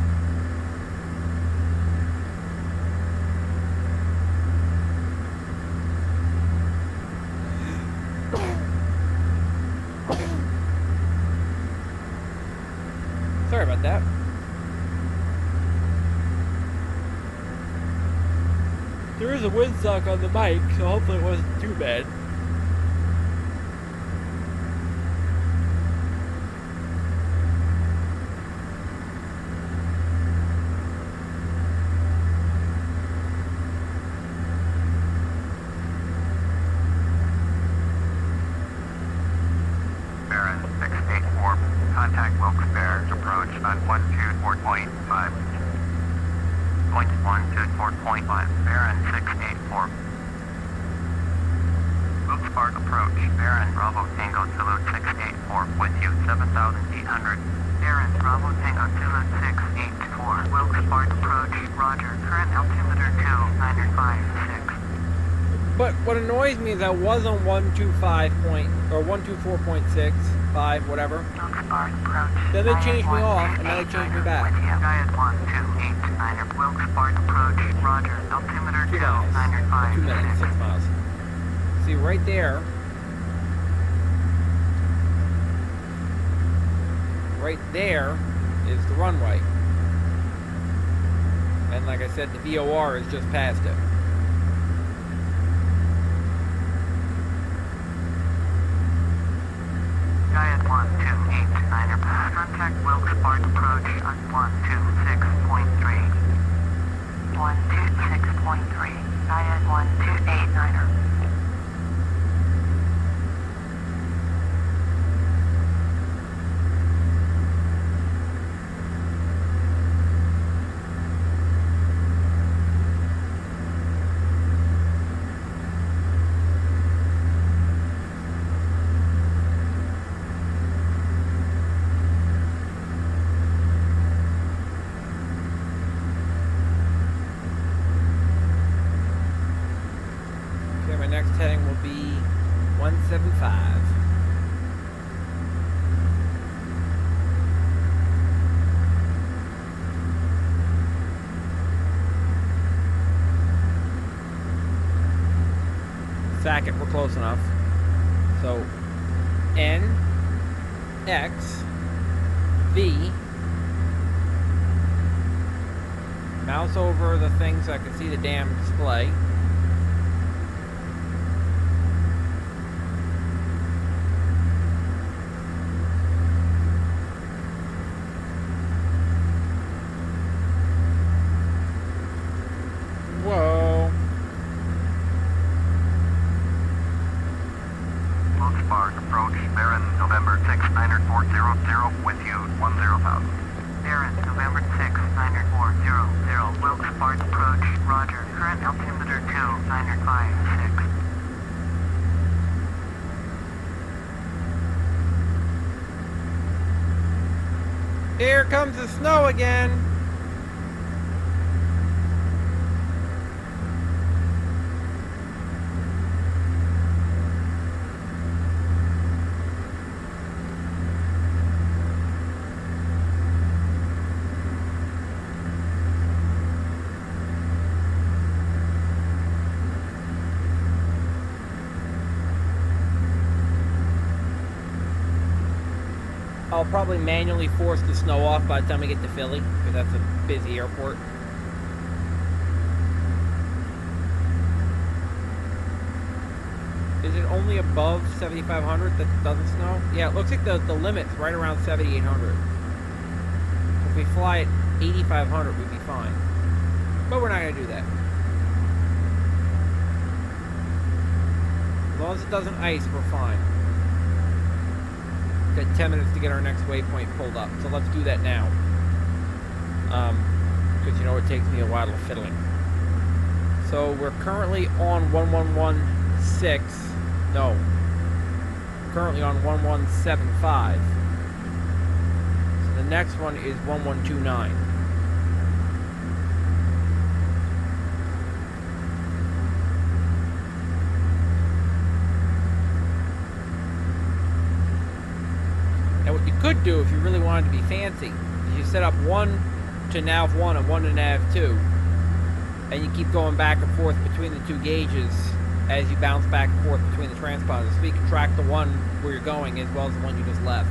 Sorry about that. There is a windsock on the mic, so hopefully it wasn't too bad. Baron 684, contact Wilkes Barre approach on 124.5. Point 124.5, Baron 684. Wilkes Barre approach, Baron Bravo Tango Zulu 684, with you 7,800. Baron Bravo Tango Zulu 684. Wilkes Barre approach, roger. Current altimeter 295.6. But what annoys me is I was on 124.65, whatever. Wilkes Barre approach. Then they changed me off, and now they changed me back. Diet 1289. Wilkes Barre approach, roger. Altimeter 2 miles. 2 minutes, 6 miles. See, right there. Right there is the runway. And like I said, the VOR is just past it. Diet 1289. Contact Wilkes Barre approach on 126.3. 126.3. Diet 1289. 175. Sack it, we're close enough. So N X V. Mouse over the thing so I can see the damn display. Whoa. Wilkes-Barre approach, Baron, November 6, 90400, with you, 10,000. Baron, November 6, 90400, Wilkes-Barre approach, roger, current altimeter 2956. Here comes the snow again. I'll probably manually force the snow off by the time we get to Philly, because that's a busy airport. Is it only above 7,500 that doesn't snow? Yeah, it looks like the limit's right around 7,800. If we fly at 8,500, we'd be fine. But we're not going to do that. As long as it doesn't ice, we're fine. Got 10 minutes to get our next waypoint pulled up, so let's do that now. Because you know it takes me a while to fiddling. So we're currently on 1116. No. Currently on 1175. So the next one is 1129. Now what you could do if you really wanted to be fancy is you set up 1 to nav 1 and 1 to nav 2, and you keep going back and forth between the two gauges as you bounce back and forth between the transponders, so you can track the one where you're going as well as the one you just left.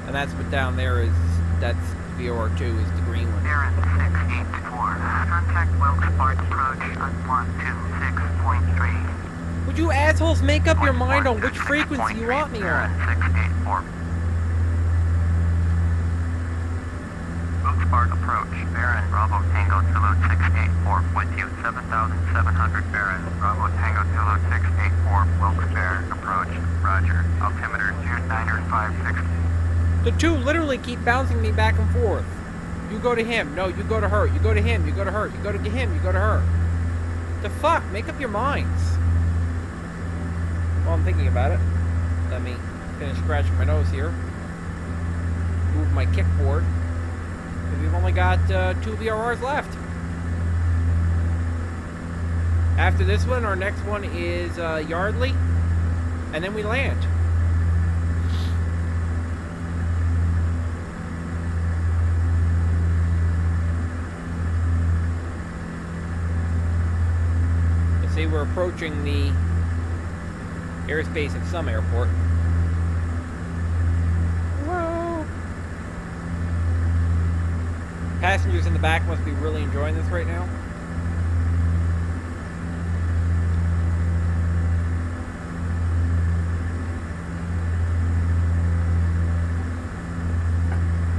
And that's what down there is, that's VOR2 is the green one. Baron 684, contact Wilkes-Barre approach on 126.3. Would you assholes make up your mind on which frequency you want me on? 684. Wilkes-Barre approach, Baron, Bravo Tango Zulu 684, with you, 7,700, Baron, Bravo Tango Zulu 684, Wilkes-Barre approach, roger, altimeter 2956. The two literally keep bouncing me back and forth. You go to him, no, you go to her, you go to him, you go to her, you go to him, you go to her. The fuck? Make up your minds. Well, I'm thinking about it. Let me finish scratching my nose here. Move my kickboard. Because we've only got 2 VRRs left. After this one, our next one is Yardley. And then we land. Let's see, we're approaching the airspace of some airport. Whoa! Passengers in the back must be really enjoying this right now.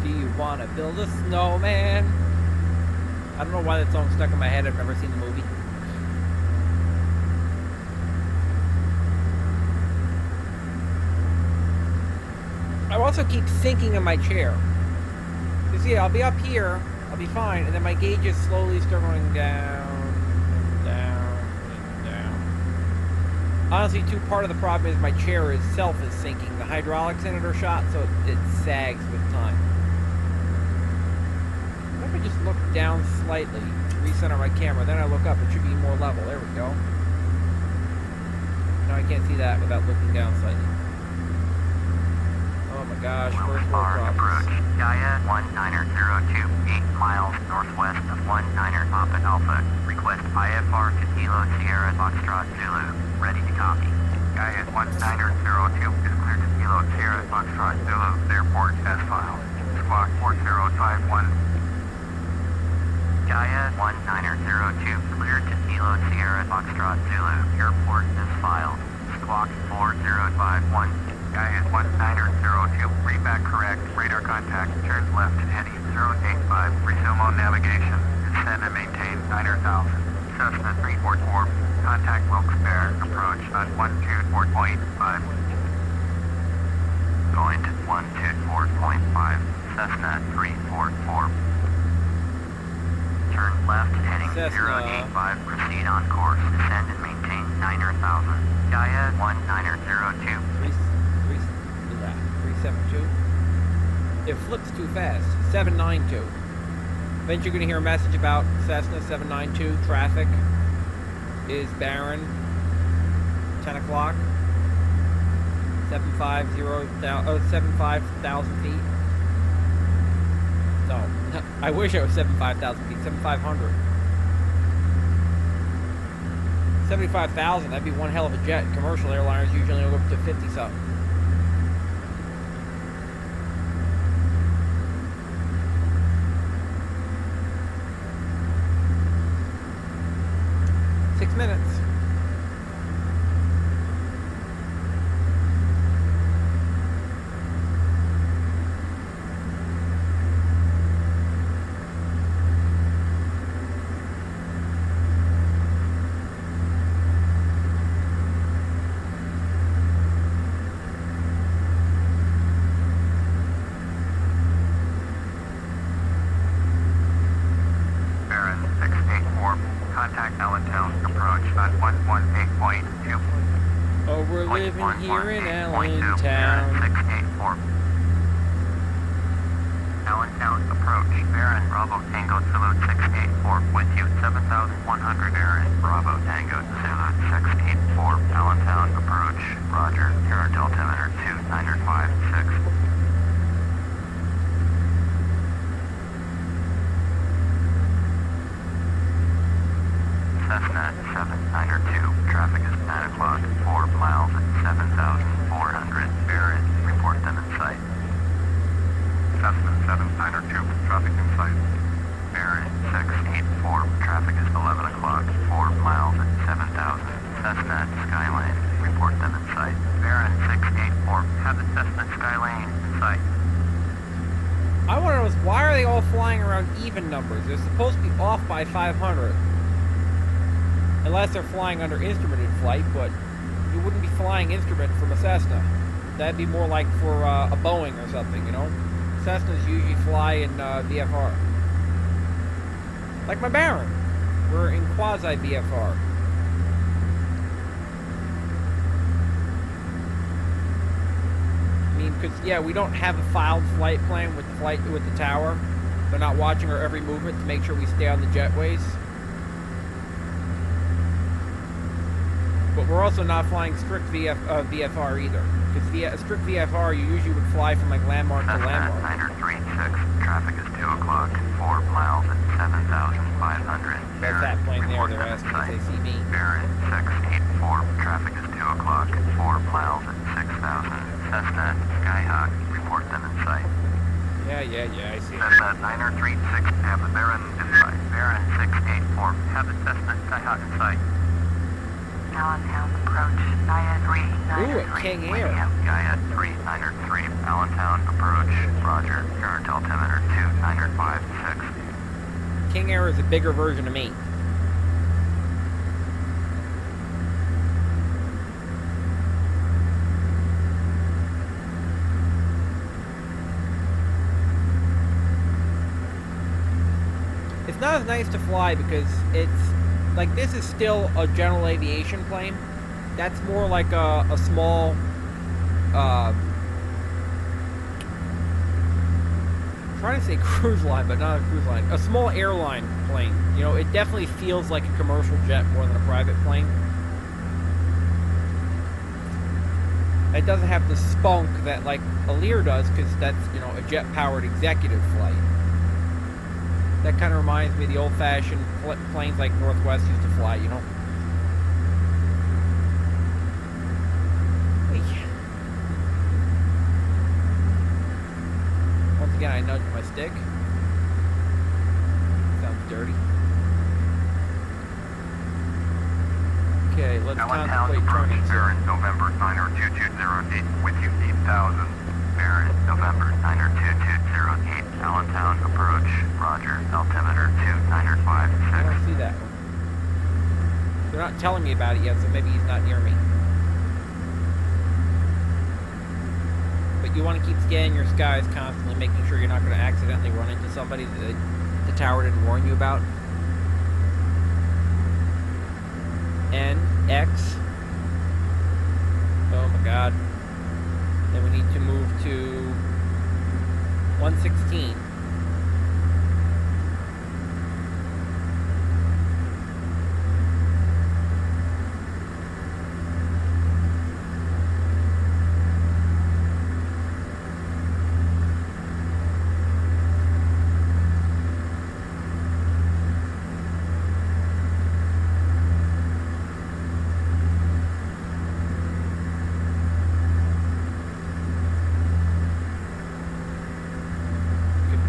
Do you want to build a snowman? I don't know why that song's stuck in my head. I've never seen the movie. I also keep sinking in my chair. You see, I'll be up here, I'll be fine, and then my gauges slowly start going down, and down, and down. Honestly, too, part of the problem is my chair itself is sinking. The hydraulics in it are shot, so it sags with time. me just look down slightly, recenter my camera, then I look up. It should be more level. There we go. Now I can't see that without looking down slightly. Oh my gosh, first world problems. Approach. Gaia 1902, 8 miles northwest of 19 Papa Alpha. Request IFR to Kilo Sierra Foxtrot Zulu. Ready to copy. Gaia 1902 is cleared to Kilo Sierra Foxtrot Zulu. Airport as filed. Squawk 4051. Gaia 1902 cleared to Kilo Sierra Foxtrot Zulu. Airport as filed. Squawk 4051. Gaia 1902, read back correct. Radar contact, turns left heading 085. Resume on navigation. Descend and maintain 9,000. Cessna 344, contact Wilkes-Barre. Approach on 124.5. Going to 124.5. Cessna 344. Turn left heading Cessna. 085. Proceed on course. Descend and maintain 9,000. Gaia 1902. 372. It flips too fast. 792. Then you're going to hear a message about Cessna 792. Traffic is barren. 10 o'clock. 75,000 feet. No, I wish it was 75,000 feet. 7,500. 75,000. That'd be one hell of a jet. Commercial airliners usually go up to 50 something. Minutes. Here in Allentown. 684. Allentown approach. Baron Bravo Tango Salute 684. With you 7,100. Baron Bravo Tango Salute 684. Allentown approach. Roger. Current altimeter 2956. Cessna 792. Traffic is 9 o'clock. 4 miles at 7,400. Barron, report them in sight. Cessna 792. Traffic in sight. Barron 684. Traffic is 11 o'clock. 4 miles at 7,000. Cessna Skyline, report them in sight. Barron 684. Have the Cessna Skyline in sight. I want to know is why are they all flying around even numbers? They're supposed to be off by 500. Unless they're flying under instrumented flight, but you wouldn't be flying instrument from a Cessna. That'd be more like for a Boeing or something, you know? Cessnas usually fly in VFR. Like my Baron. We're in quasi-VFR. I mean, because, yeah, we don't have a filed flight plan with the tower. They're not watching our every movement to make sure we stay on the jetways. But we're also not flying strict VFR either. Because strict VFR, you usually would fly from like landmark to landmark. 936. Traffic is 2 o'clock. 4 miles at 7,500. That's that plane there. They're asking if they see me. Baron 684. Traffic is 2 o'clock. 4 miles at 6,000. Cessna Skyhawk. Report them in sight. Yeah, I see. Cessna 936. Have the Baron in sight. Baron 684. Have the Cessna Skyhawk in sight. Allentown approach. Gaia 393. Ooh, at King Air. Gaia 393. Allentown approach. Roger. Current altimeter 2956. King Air is a bigger version of me. It's not as nice to fly because it's like this is still a general aviation plane. That's more like a small I'm trying to say cruise line, but not a cruise line. A small airline plane. You know, it definitely feels like a commercial jet more than a private plane. It doesn't have the spunk that, like, a Lear does, because that's, you know, a jet-powered executive flight. That kind of reminds me of the old-fashioned planes like Northwest used to fly, you know? Once again, I nudged my stick. Sounds dirty. Okay, let's contemplate turning. Baron, November 92220 with you 8,000. Baron, November 92208, Allentown approach. Roger, altimeter 2956. I don't see that one. They're not telling me about it yet, so maybe he's not near me. But you want to keep scanning your skies constantly, making sure you're not going to accidentally run into somebody that the tower didn't warn you about. N, X. Oh my god. Then we need to move to 116.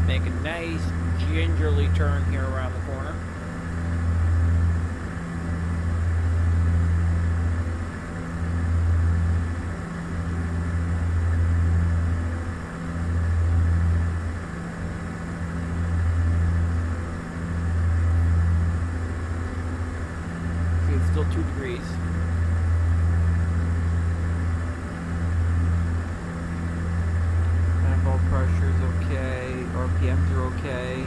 Make a nice gingerly turn here around the corner. See, it's still 2 degrees. Manifold pressure is okay. RPMs are okay.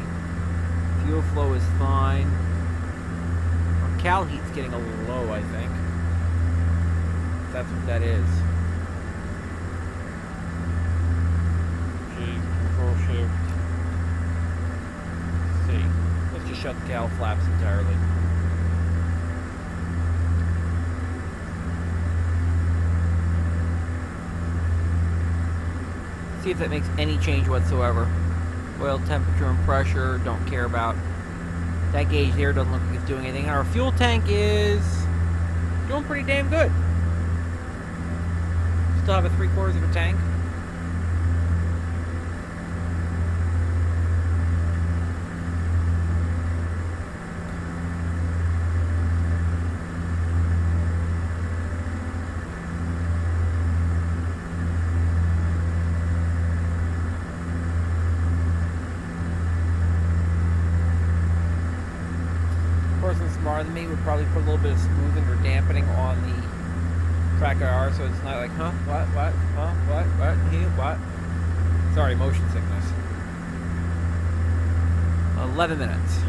Fuel flow is fine. Our cal heat's getting a little low, I think. That's what that is. G, control shift. C. Let's just shut the cal flaps entirely. See if that makes any change whatsoever. Oil temperature and pressure, don't care about. That gauge there doesn't look like it's doing anything. And our fuel tank is doing pretty damn good. Still have a 3/4 of a tank. Smarter than me would probably put a little bit of smoothing or dampening on the track IR, so it's not like, huh, what, huh, what, here, what. Sorry, motion sickness. 11 minutes.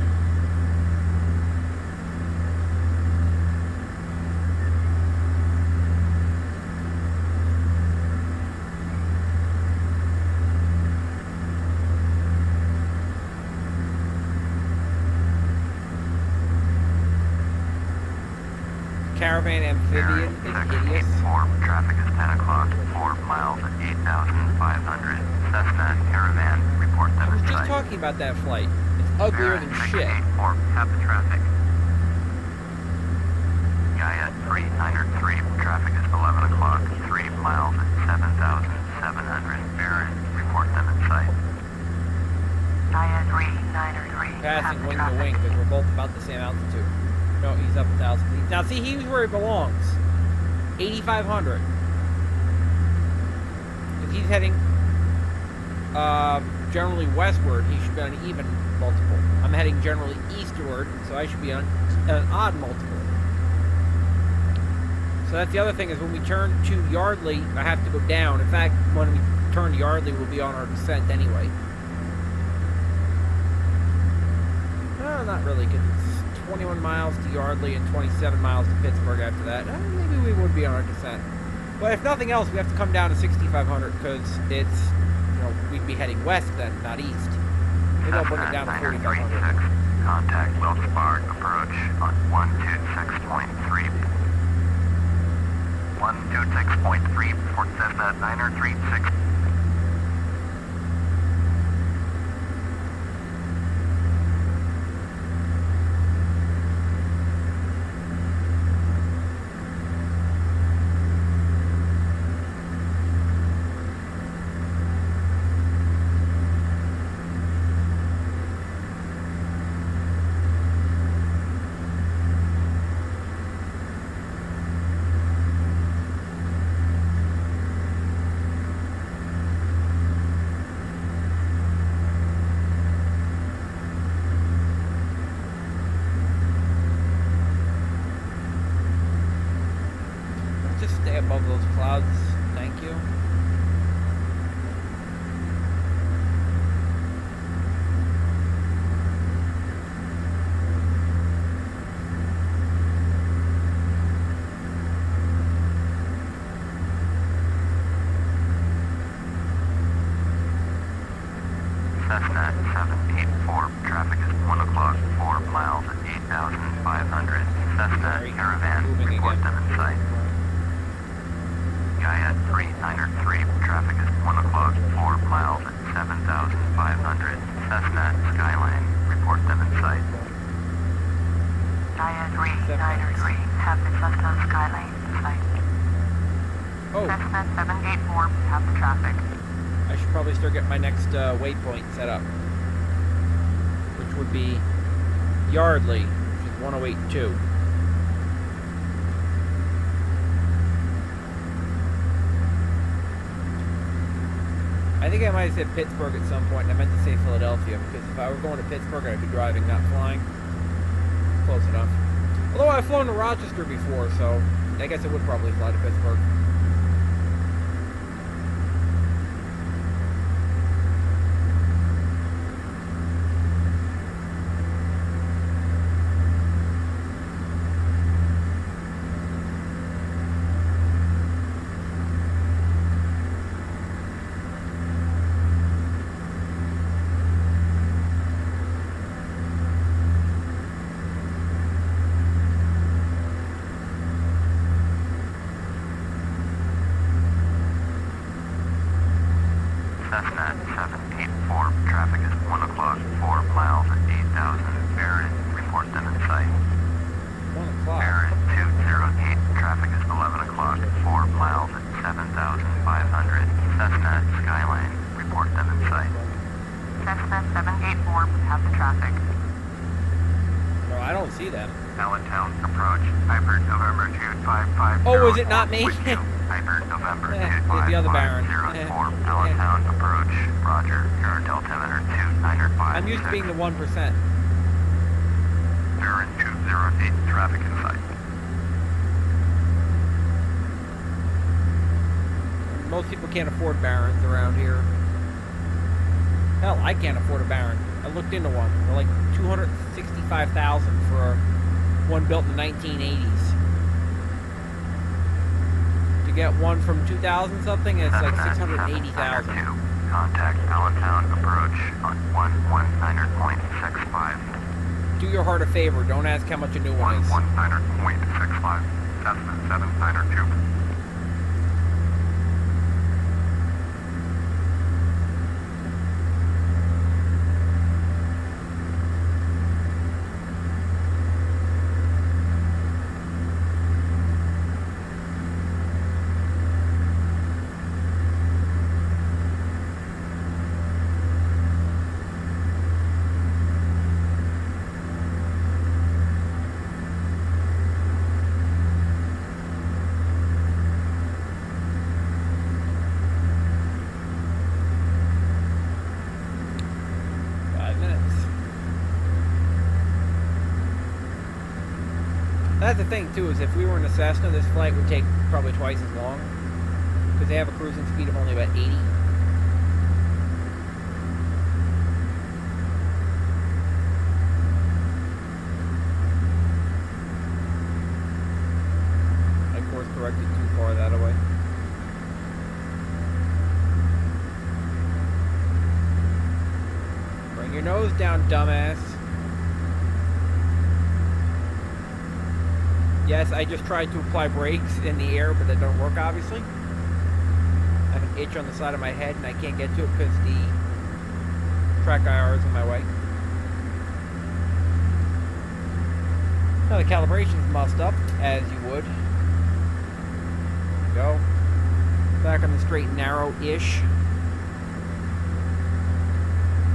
Caravan amphibian is hideous. Traffic is 10 o'clock, 4 miles at 8,500. Cessna Caravan, report I was just talking about that flight. It's uglier than shit. Have the traffic. Gaia 3903, traffic is 11 o'clock, 3 miles at 7,700. Baron, report them in sight. Gaia 3903. Passing wing to wing, because we're both about the same altitude. No, he's up 1,000 feet. Now, see, he's where he belongs. 8,500. If he's heading generally westward, he should be on an even multiple. I'm heading generally eastward, so I should be on an odd multiple. So that's the other thing, is when we turn to Yardley, I have to go down. In fact, when we turn to Yardley, we'll be on our descent anyway. No, not really, because it's 21 miles to Yardley and 27 miles to Pittsburgh after that. Maybe we would be on our descent. But if nothing else, we have to come down to 6,500 because it's, you know, we'd be heading west then, not east. Maybe I'll bring it down to 4,500. Contact Wilkes-Barre approach on 126.3. 126.3 for Cessna 936. Stay above those clouds, thank you. Cessna 784, traffic is 1 o'clock, 4 miles at 8,500. Cessna Caravan, report them in sight. Gaia 393, traffic is 1 o'clock, 4 miles at 7,500. Cessna Skyline, report them in sight. Gaia 393, have the Cessna Skyline in sight. Oh, Cessna 784, have the traffic. I should probably start getting my next waypoint set up, which would be Yardley, which is 108.2. I think I might have said Pittsburgh at some point, and I meant to say Philadelphia, because if I were going to Pittsburgh, I'd be driving, not flying. Close enough. Although I've flown to Rochester before, so I guess I would probably fly to Pittsburgh. Cessna 784, traffic is 1 o'clock, 4 miles at 8,000. Baron, report them in sight. 1 o'clock. Baron 208, traffic is 11 o'clock, 4 miles at 7,500. Cessna Skyline, report them in sight. Cessna 784, have the traffic. No, I don't see them. Allentown approach, Piper November 2550. Oh, is it not me? Piper November Yeah, the other Baron. 2504, Allentown approach, Roger, you're altimeter 2905. I'm used to being the 1%. Baron 208, traffic in sight. Most people can't afford Barons around here. Hell, I can't afford a Baron. I looked into one. They're like $265,000 for one built in the 1980s. To get one from 2000 something, it's like $680,000. Contact Allentown approach on 119.65. Do your heart a favor. Don't ask how much a new one is. 119.65. Cessna 792. That's the thing too, is if we were in a Cessna, this flight would take probably twice as long, because they have a cruising speed of only about 80. I course corrected too far that way. Right Bring your nose down, dumbass. Yes, I just tried to apply brakes in the air, but that don't work, obviously. I have an itch on the side of my head, and I can't get to it because the track IR is in my way. Now the calibration's mussed up, as you would. Go. Back on the straight and narrow-ish.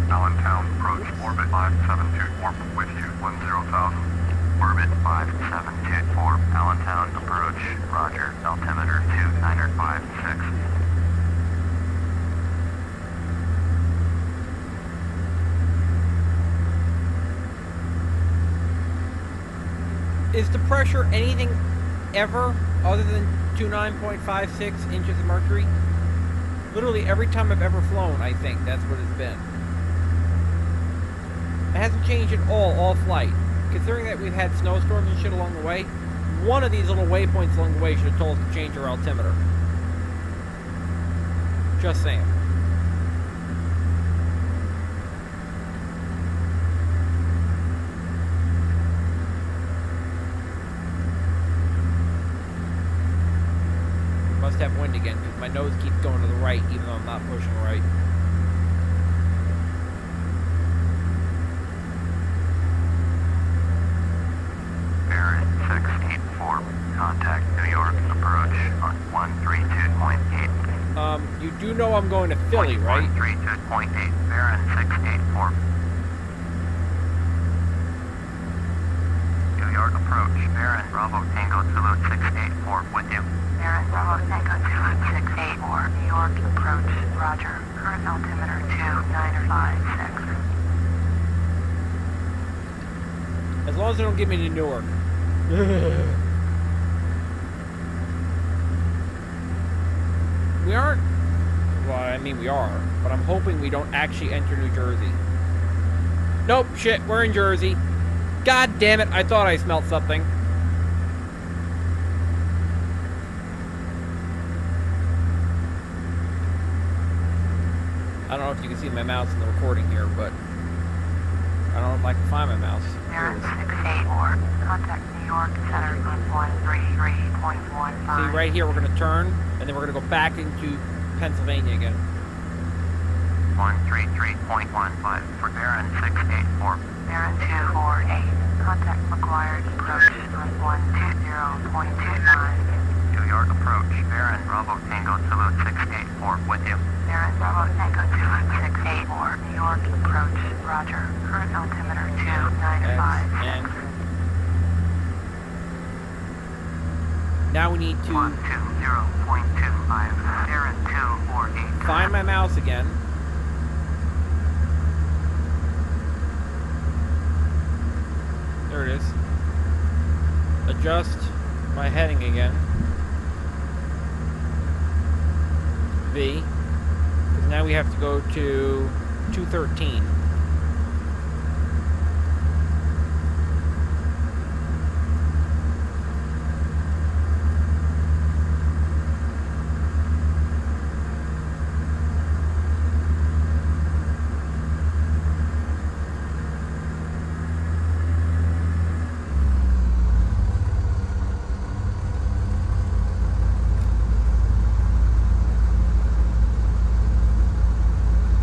Allentown, approach orbit 5724 with you, 10,000. Orbit 5724, Allentown, approach, roger, altimeter 2956. Is the pressure anything ever other than 29.56 inches of mercury? Literally every time I've ever flown, I think that's what it's been. It hasn't changed at all flight. Considering that we've had snowstorms and shit along the way, one of these little waypoints along the way should have told us to change our altimeter. Just saying. Must have wind again, because my nose keeps going to the right, even though I'm not pushing right. Baron 684, contact New York, approach on 132.8. You do know I'm going to Philly, right? 132.8, Baron 684. New York approach, Baron Bravo Tango Zulu 684 with you. Baron Bravo Tango Zulu 684, New York approach, roger. Current altimeter 2956. As long as they don't get me to Newark. We aren't... Well, I mean we are, but I'm hoping we don't actually enter New Jersey. Nope, shit, we're in Jersey. God damn it, I thought I smelled something. I don't know if you can see my mouse in the recording here, but I don't know if I can find my mouse. Baron 684, contact New York Center on 133.15. See, right here we're going to turn, and then we're going to go back into Pennsylvania again. 133.15 for Baron 684. Baron 248, contact required, approach on 120.29. New York approach, Baron Bravo Tango Zulu 684 with you. Baron Bravo Tango Zulu 684, New York approach, roger. Current altimeter 2956. Now we need to 120.25, Baron 248. find my mouse again. There it is. Adjust my heading again. V. Because now we have to go to 213.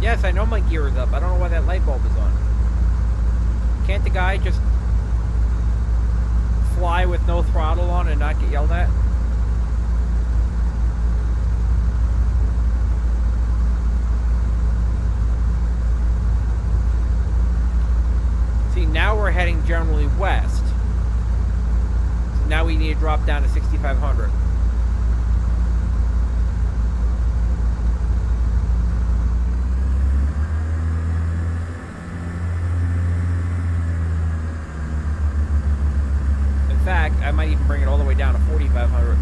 Yes, I know my gear is up. I don't know why that light bulb is on. Can't the guy just fly with no throttle on and not get yelled at? See, now we're heading generally west. So now we need to drop down to 6,500. In fact, I might even bring it all the way down to 4,500.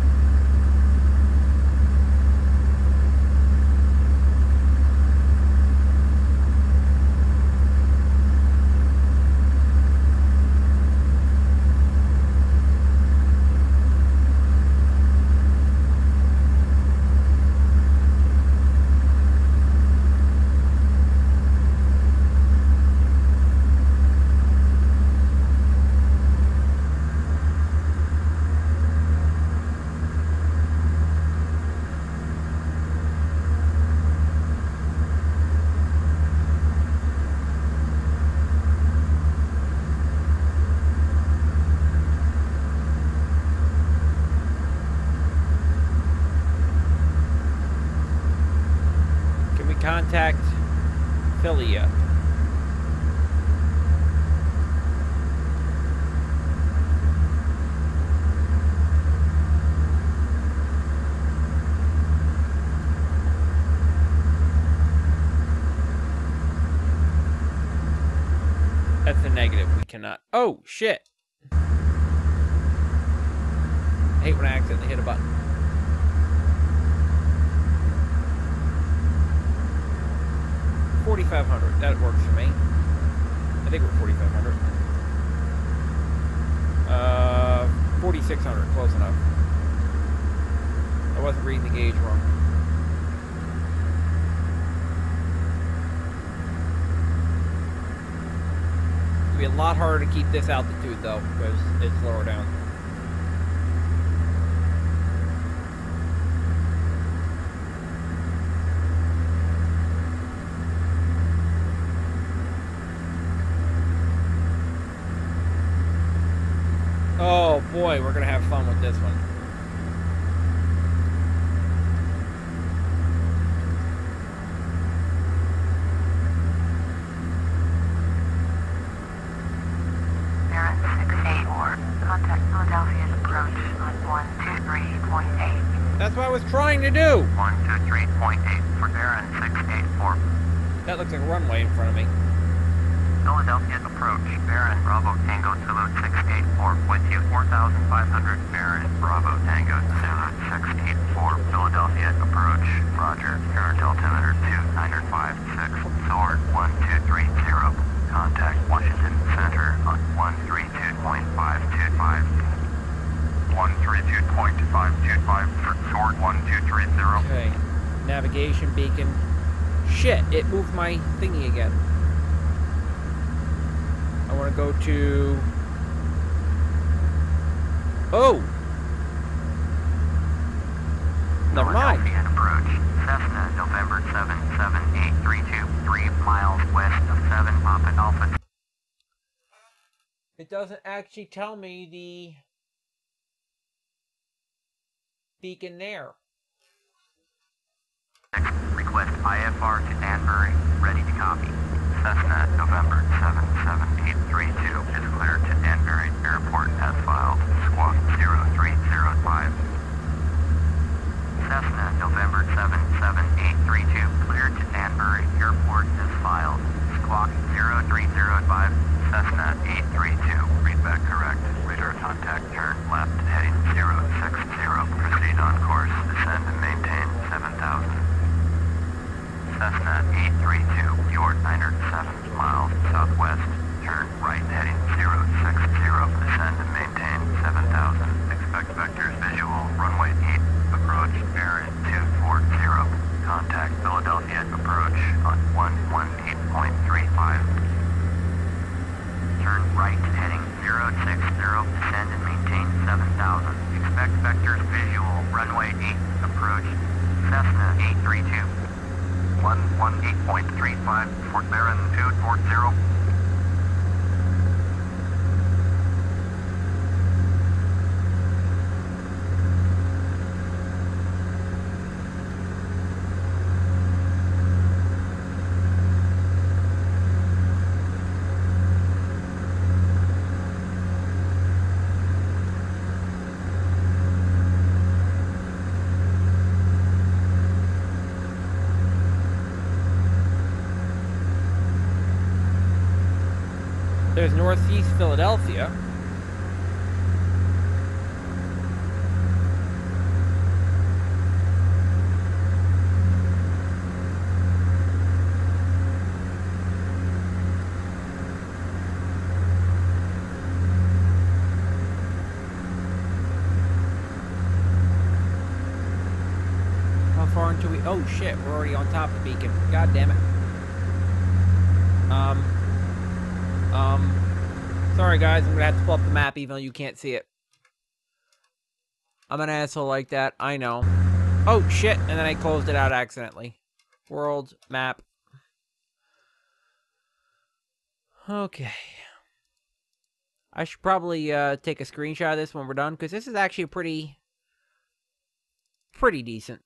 contact Philia. That's a negative. We cannot. Oh, shit. I hate when I accidentally hit a button. $4,500. That works for me. I think we're 4,500. 4,600. Close enough. I wasn't reading the gauge wrong. It'll be a lot harder to keep this altitude though, because it's lower down. Oh boy, we're gonna have fun with this one. Baron 684, contact Philadelphia's approach on 123.8. That's what I was trying to do! 123.8 for Baron 684. That looks like a runway in front of me. Philadelphia approach, Baron Bravo Tango Zulu 684, with you 4,500, Baron Bravo Tango Zulu 684, Philadelphia approach, roger, current altimeter 2956, sword 1230, contact Washington Center on 132.525. 132.525 for sword 1230. Okay, navigation beacon. Shit, it moved my thingy again. I want to go to... Oh! Never mind. Philadelphia approach, Cessna, November 77832, 3 miles west of 7 Papa Alpha. It doesn't actually tell me the beacon there. Request IFR to Danbury, ready to copy. Cessna, November 77832 is cleared to Danbury Airport as filed. Squawk 0305. Cessna, November 77832 cleared to Danbury Airport as filed. Squawk 0305. Cessna 832. Readback correct. Radar contact turn left heading 060. Proceed on course. Descend and maintain 7,000. Cessna 832, you're 907 miles southwest. Turn right heading 060. Descend and maintain 7,000. Expect vectors visual. Runway 8. Approach Baron 240. Contact Philadelphia approach on 118.35. Turn right heading 060. Descend and maintain 7,000. Expect vectors visual. Runway 8. Approach Cessna 832. 118.35 for Baron 240. There's Northeast Philadelphia. How far until we... Oh shit, we're already on top of the beacon. God damn it. Sorry guys, I'm gonna have to pull up the map even though you can't see it. I'm an asshole like that, I know. Oh shit, and then I closed it out accidentally. World map. Okay. I should probably take a screenshot of this when we're done, because this is actually pretty decent.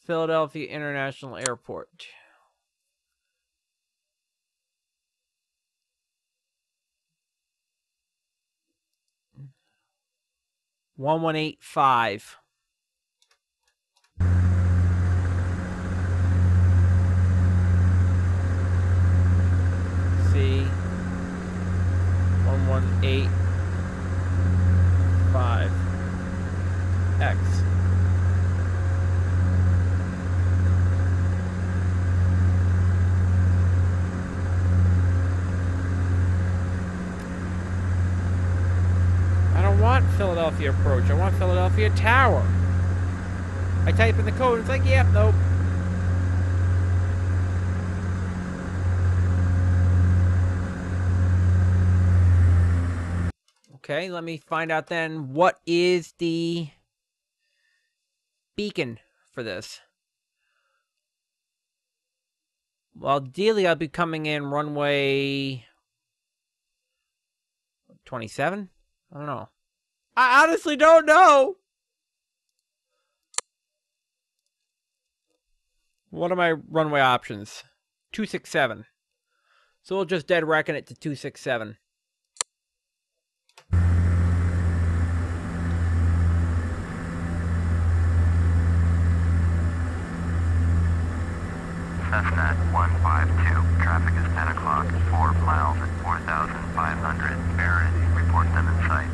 Philadelphia International Airport. (1185). C 1185 X. I don't want Philadelphia approach. I want Philadelphia Tower. I type in the code. It's like, yep, nope. Okay, let me find out then what is the beacon for this. Well, ideally I'll be coming in runway 27? I don't know. I honestly don't know. What are my runway options? 267. So we'll just dead reckon it to 267. Cessna 152, traffic is 10 o'clock, 4 miles at 4,500. Barrett, report them in sight.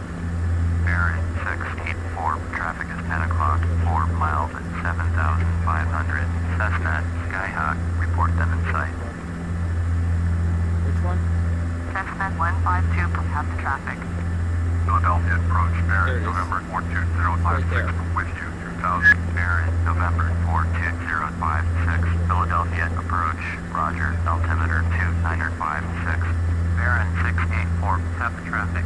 Barrett 684, traffic is 10 o'clock, 4 miles at 7,500. Cessna Skyhawk, report them in sight. Which one? Cessna 152, have the traffic. Philadelphia approach, There it Barrett, is. November 42056, Right there. with you, 2000. Barrett, November 42056, Philadelphia approach, roger, altimeter 2956. Barrett 684, have the traffic.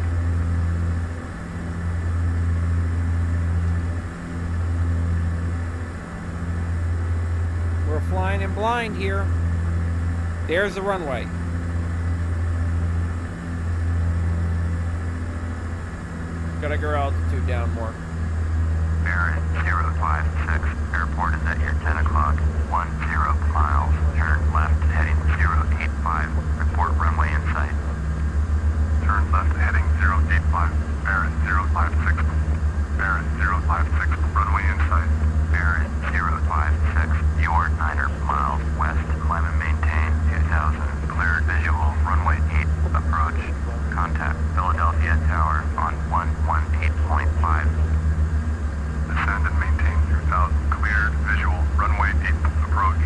We're flying in blind here. There's the runway. Gotta go altitude down more. Barrett 056, airport is at your 10 o'clock, 10 miles, turn left heading 085, report runway in sight. Turn left heading 085, Barrett 056, Barrett 056, runway in sight. Barrett 056, you're 9 miles west, climb and maintain 2000, cleared visual, runway 8, approach, contact Philadelphia Tower on 118.5. Descend and maintain 2000, cleared visual, runway 8, approach,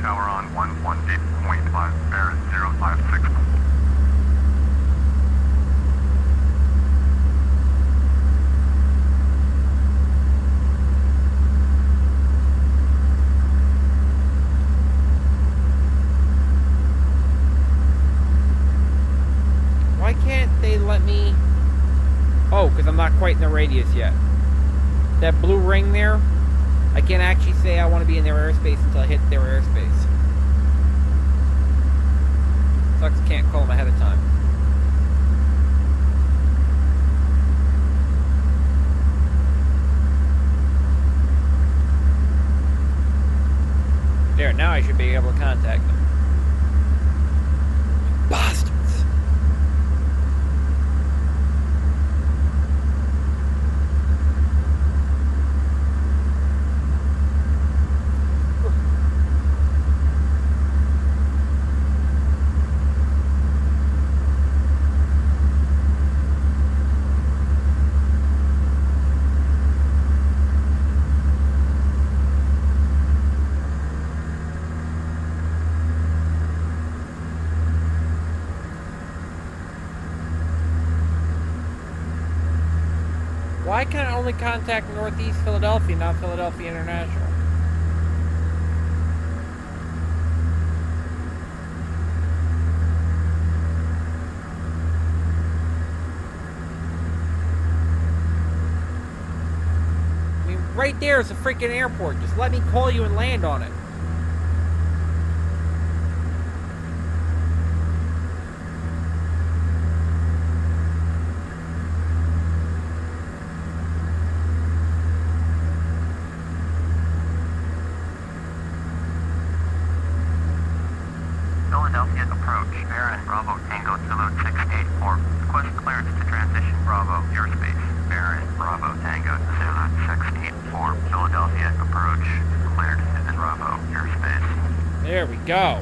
tower on 118.5, Barrett 056. Why can't they let me... Oh, because I'm not quite in the radius yet. That blue ring there, I can't actually say I want to be in their airspace until I hit their airspace. Sucks, can't call them ahead of time. There, now I should be able to contact them. Bastards! Why can I only contact Northeast Philadelphia, not Philadelphia International? I mean, right there is a freaking airport. Just let me call you and land on it. Go.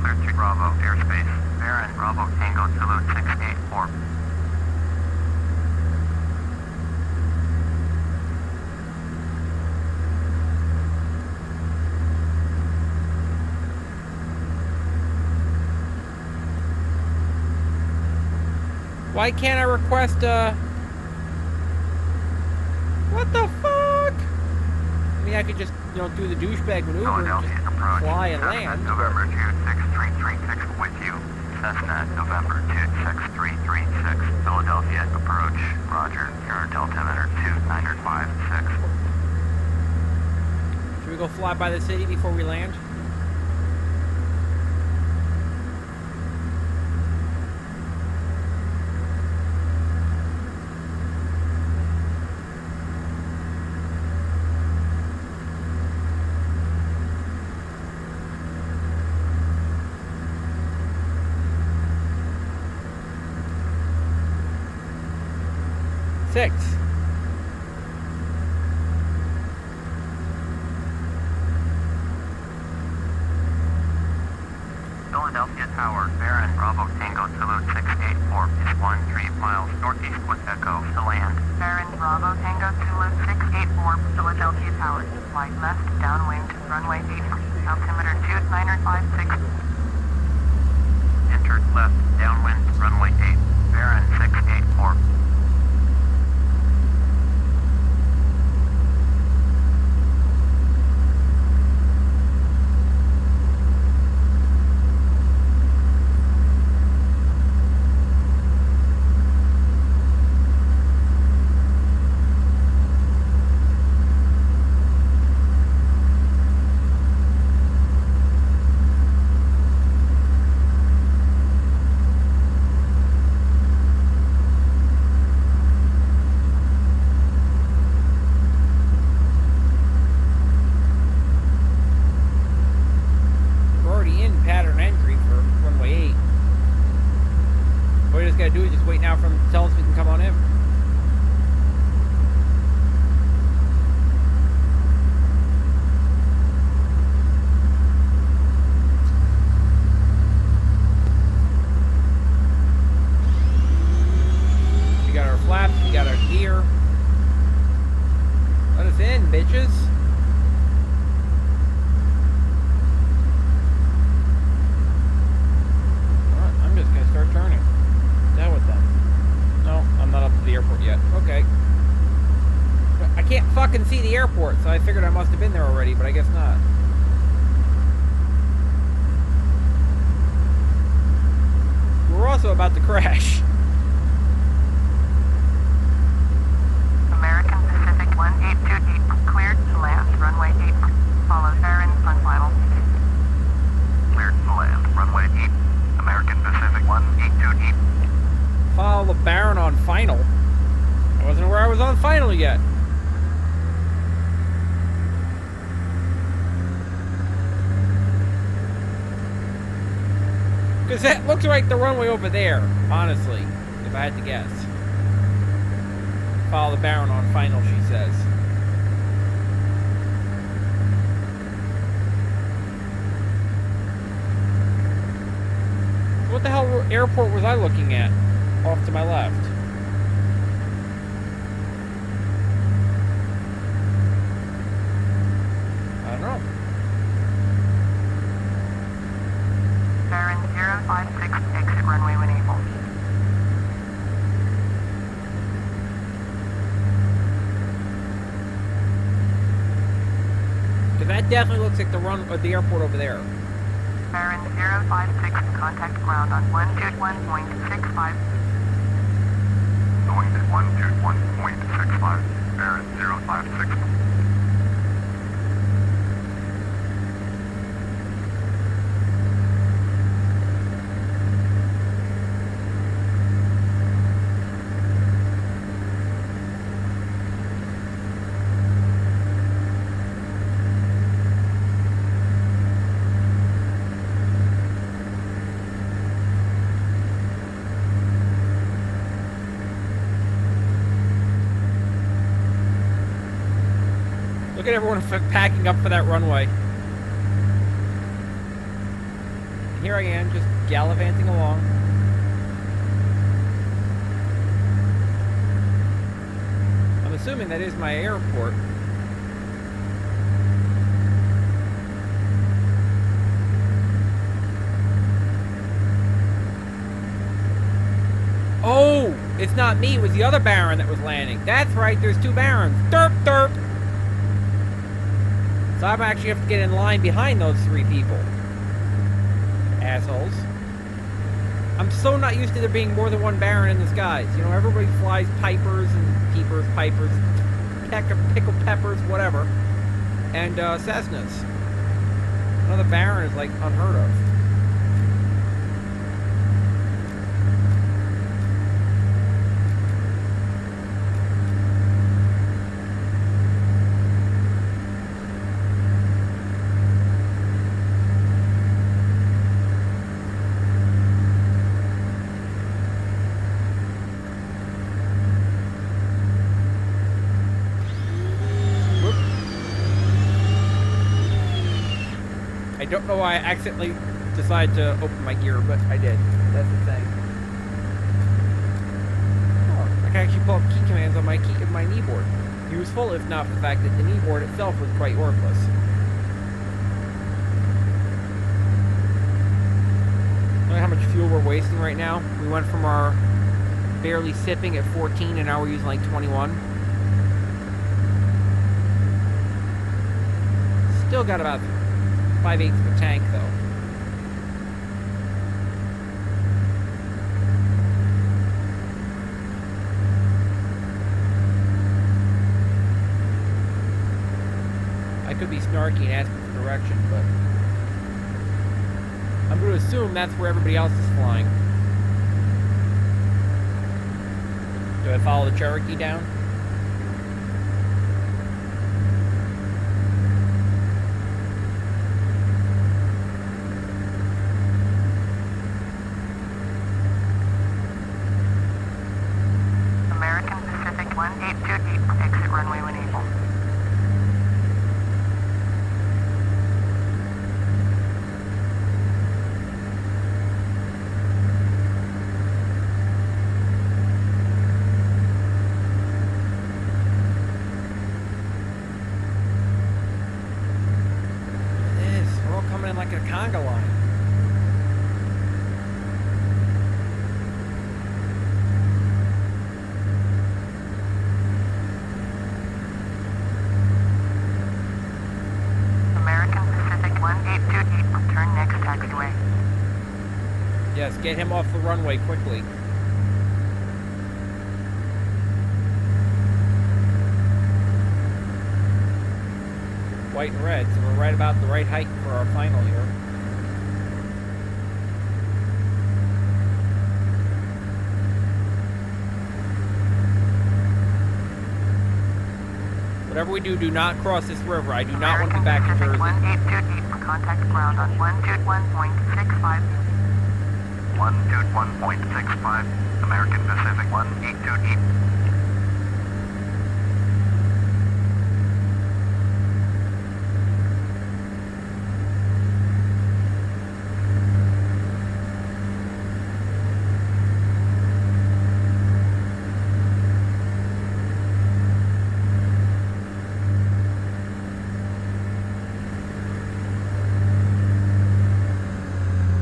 Clear to Bravo airspace. Baron Bravo Tango Zulu 684. Why can't I request a... What the fuck? I mean, I could just, you know, do the douchebag maneuver and Philadelphia just approach. fly and Cessna land. November 26336 with you. Cessna November 26336. Philadelphia approach. Roger. Your altimeter 2956. Should we go fly by the city before we land? Six. Philadelphia Tower, Baron Bravo Tango Zulu 684 is 13 miles northeast with Echo to land. Baron Bravo Tango Zulu 684, Philadelphia Tower. Flight left, downwind, runway 8, altimeter 2956. Entered left, downwind, runway 8, Baron 684. We're already in pattern entry for runway 8. All we just gotta do is just wait now for him to tell us we can come on in. We got our flaps, we got our gear. Let us in, bitches. Alright, I'm just gonna start turning. Down with them. No, I'm not up to the airport yet. Okay. I can't fucking see the airport, so I figured I must have been there already, but I guess not. We're also about to crash. American Pacific 182 deep, cleared to land, runway 8. Follow Baron on final. Cleared to land, runway 8, American Pacific 182 deep. Follow the Baron on final. I wasn't aware I was on final yet. Because that looks like the runway over there, honestly, if I had to guess. Follow the Baron on final, she says. What the hell airport was I looking at? Off to my left. I don't know. Baron 056, exit runway when able. Because that definitely looks like the airport over there. Baron 056, contact ground on 121.65. Going to 121.65, Baron 056. Look at everyone packing up for that runway. And here I am, just gallivanting along. I'm assuming that is my airport. Oh, it's not me. It was the other Baron that was landing. That's right. There's two Barons. Derp, derp. So I actually have to get in line behind those three people. Assholes. I'm so not used to there being more than one Baron in the skies. You know, everybody flies Pipers and Peepers, Pipers, Pickle Peppers, whatever. And Cessnas. Another Baron is like unheard of. I don't know why I accidentally decided to open my gear, but I did. That's the thing. Oh, I can actually pull up key commands on my kneeboard. Useful, if not for the fact that the kneeboard itself was quite worthless. Look at how much fuel we're wasting right now. We went from our barely sipping at 14, and now we're using like 21. Still got about 5/8 of a tank, though. I could be snarky and asking for direction, but I'm going to assume that's where everybody else is flying. Do I follow the Cherokee down? American Pacific 182 deep, exit runway when able. We're all coming in like a conga line. American Pacific 182 deep, turn next taxiway. Yes, get him off the runway quickly. White and red, so we're right about the right height for our final here. Whatever we do, do not cross this river. I do not want to be back in Jersey. 182 deep, contact ground on 121.65. 121.65, American Pacific 182 deep.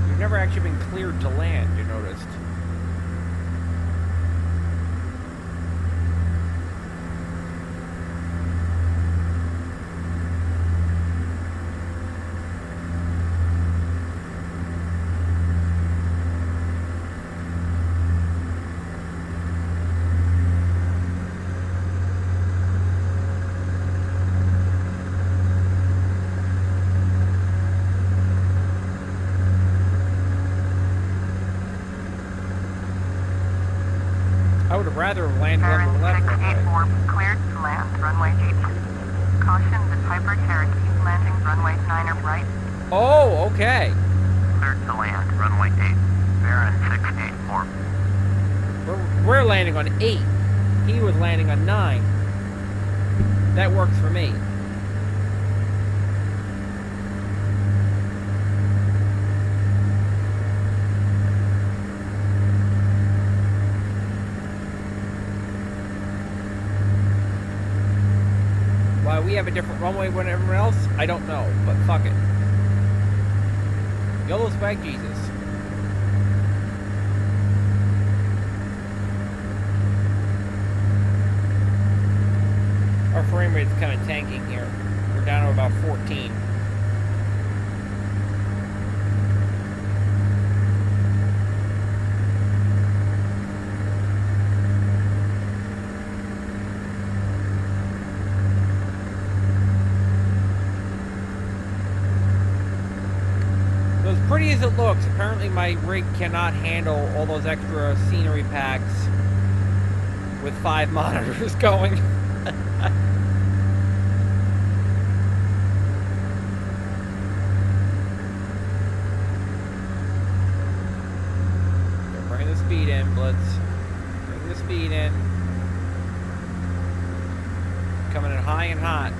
We've never actually been cleared to land, you noticed. I would have rather landed on the left. 684, cleared to land, runway 8. Caution, the Piper Cherokee, landing runway 9 or right. Oh, okay. Cleared to land, runway 8. Baron 684. We're landing on 8. He was landing on 9. That works for me. we have a different runway than everyone else? I don't know, but fuck it. YOLO swag Jesus. Our frame rate's kind of tanking here. We're down to about 14. Pretty as it looks, apparently my rig cannot handle all those extra scenery packs with 5 monitors going. Bring the speed in, Blitz. Bring the speed in. Coming in high and hot.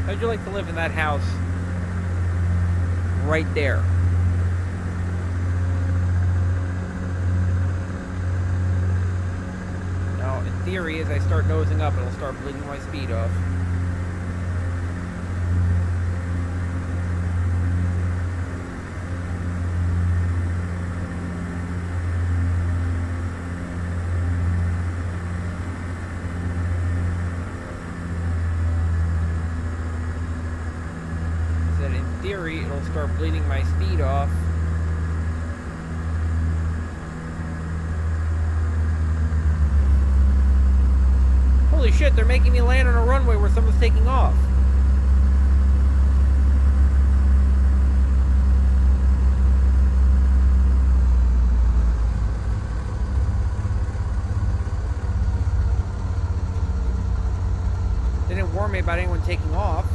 How'd you like to live in that house right there? Now, in theory, as I start nosing up, it'll start bleeding my speed off. It'll start bleeding my speed off. Holy shit, they're making me land on a runway where someone's taking off. They didn't warn me about anyone taking off.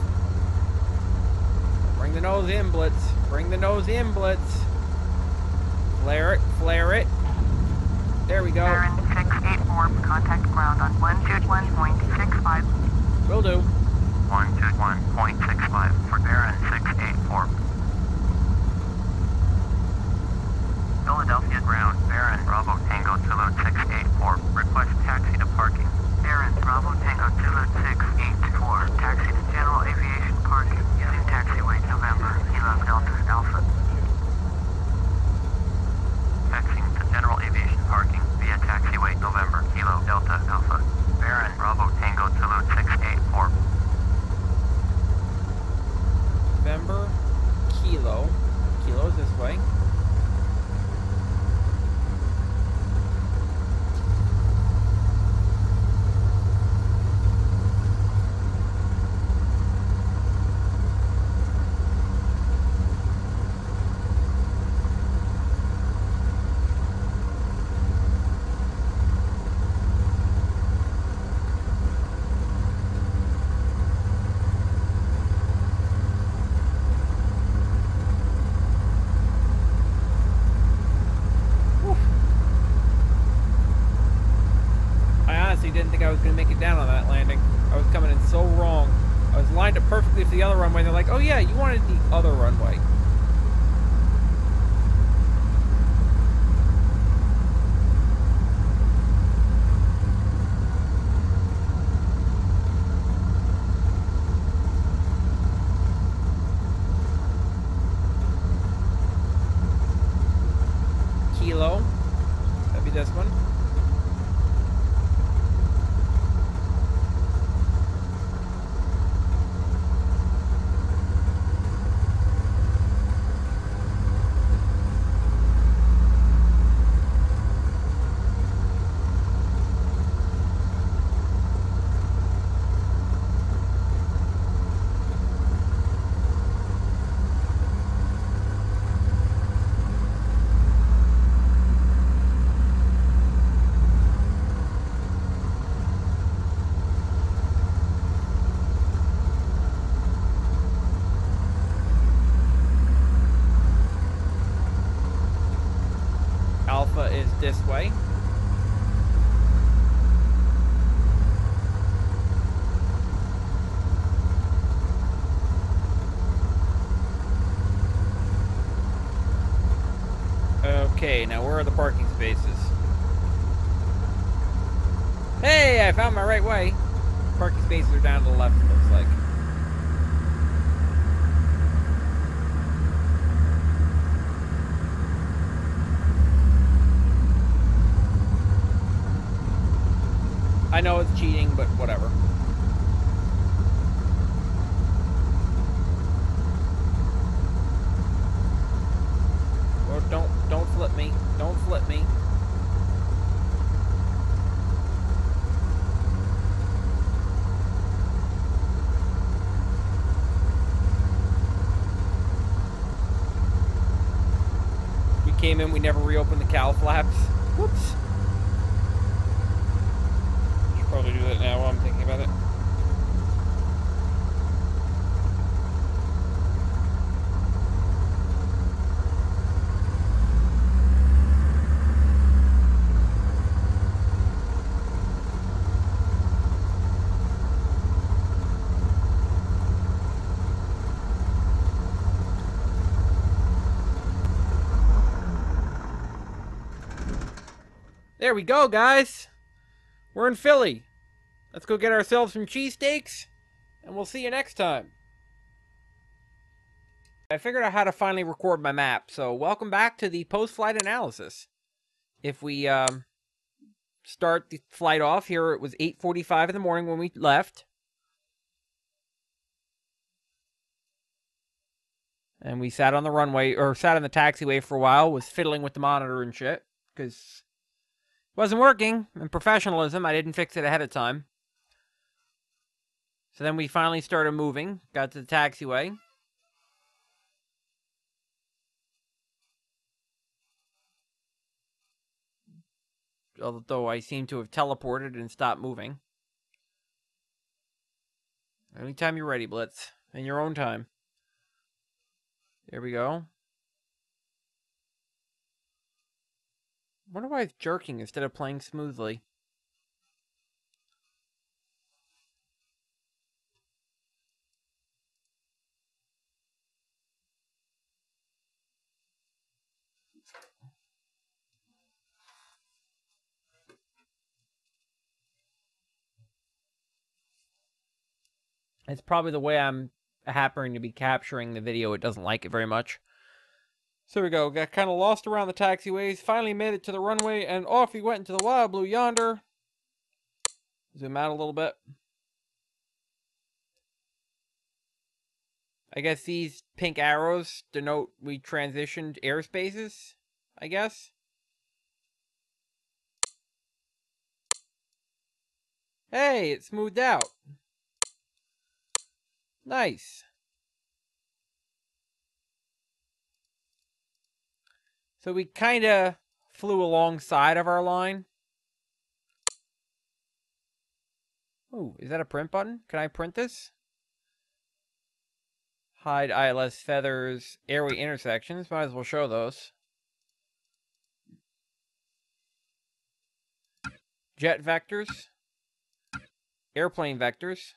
Bring the nose in, Blitz. Bring the nose in, Blitz. Flare it, flare it. There we go. Baron 684, contact ground on 121.65. Will do. 121.65 for Baron 684. Philadelphia ground, Baron Bravo Tango Zulu 684. Request taxi to parking. Baron Bravo Tango Zulu 684. Taxi to general aviation parking using taxiway November, Kilo Delta Alpha. Taxiing to general aviation parking via taxiway November, Kilo Delta Alpha. Baron Bravo Tango Zulu 684. November, Kilo. Kilo's this way. I was going to make it down on that landing. I was coming in so wrong. I was lined up perfectly for the other runway, and they're like, oh yeah, you wanted the other runway. Kilo. That'd be this one. Alpha is this way. Okay, now where are the parking spaces? Hey, I found my right way. Parking spaces are down to the left, it looks like. I know it's cheating, but whatever. Well, don't flip me. Don't flip me. We came in, we never reopened the cowl flaps. Whoops. Should probably do that now while I'm thinking about it. There we go, guys. We're in Philly. Let's go get ourselves some cheesesteaks, and we'll see you next time. I figured out how to finally record my map, so welcome back to the post-flight analysis. If we start the flight off here, it was 8:45 in the morning when we left. And we sat on the runway, or sat on the taxiway for a while, was fiddling with the monitor and shit, because it wasn't working. In professionalism, I didn't fix it ahead of time. So then we finally started moving, got to the taxiway. Although I seem to have teleported and stopped moving. Anytime you're ready, Blitz. In your own time. There we go. I wonder why it's jerking instead of playing smoothly. It's probably the way I'm happening to be capturing the video. It doesn't like it very much. So there we go. Got kind of lost around the taxiways. Finally made it to the runway, and off we went into the wild blue yonder. Zoom out a little bit. I guess these pink arrows denote we transitioned airspaces, I guess. Hey, it smoothed out. Nice. So we kind of flew alongside of our line. Ooh, is that a print button? Can I print this? Hide ILS feathers, airway intersections. Might as well show those. Jet vectors. Airplane vectors.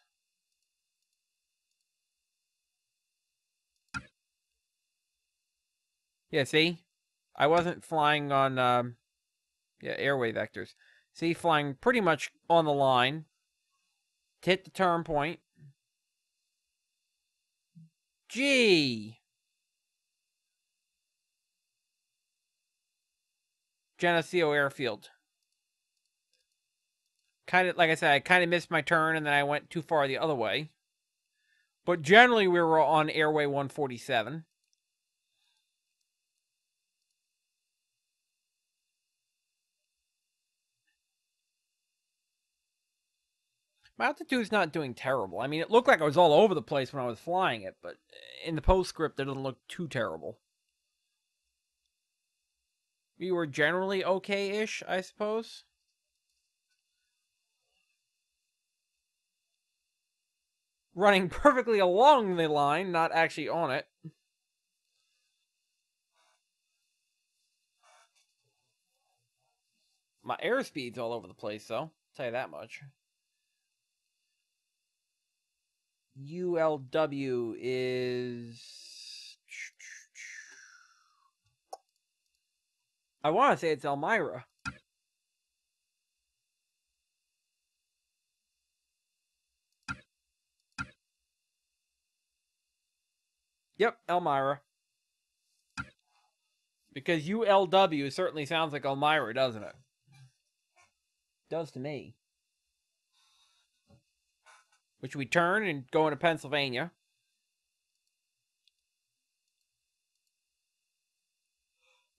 Yeah, see? I wasn't flying on, airway vectors. See, flying pretty much on the line. To hit the turn point. Gee! Geneseo Airfield. Kind of, like I said, I kind of missed my turn and then I went too far the other way. But generally, we were on Airway 147. My altitude's not doing terrible. I mean, it looked like I was all over the place when I was flying it, but in the postscript, it doesn't look too terrible. We were generally okay-ish, I suppose. Running perfectly along the line, not actually on it. My airspeed's all over the place, though. I'll tell you that much. ULW is... I want to say it's Elmira. Elmira. Because ULW certainly sounds like Elmira, doesn't it? Does to me. Which we turn and go into Pennsylvania.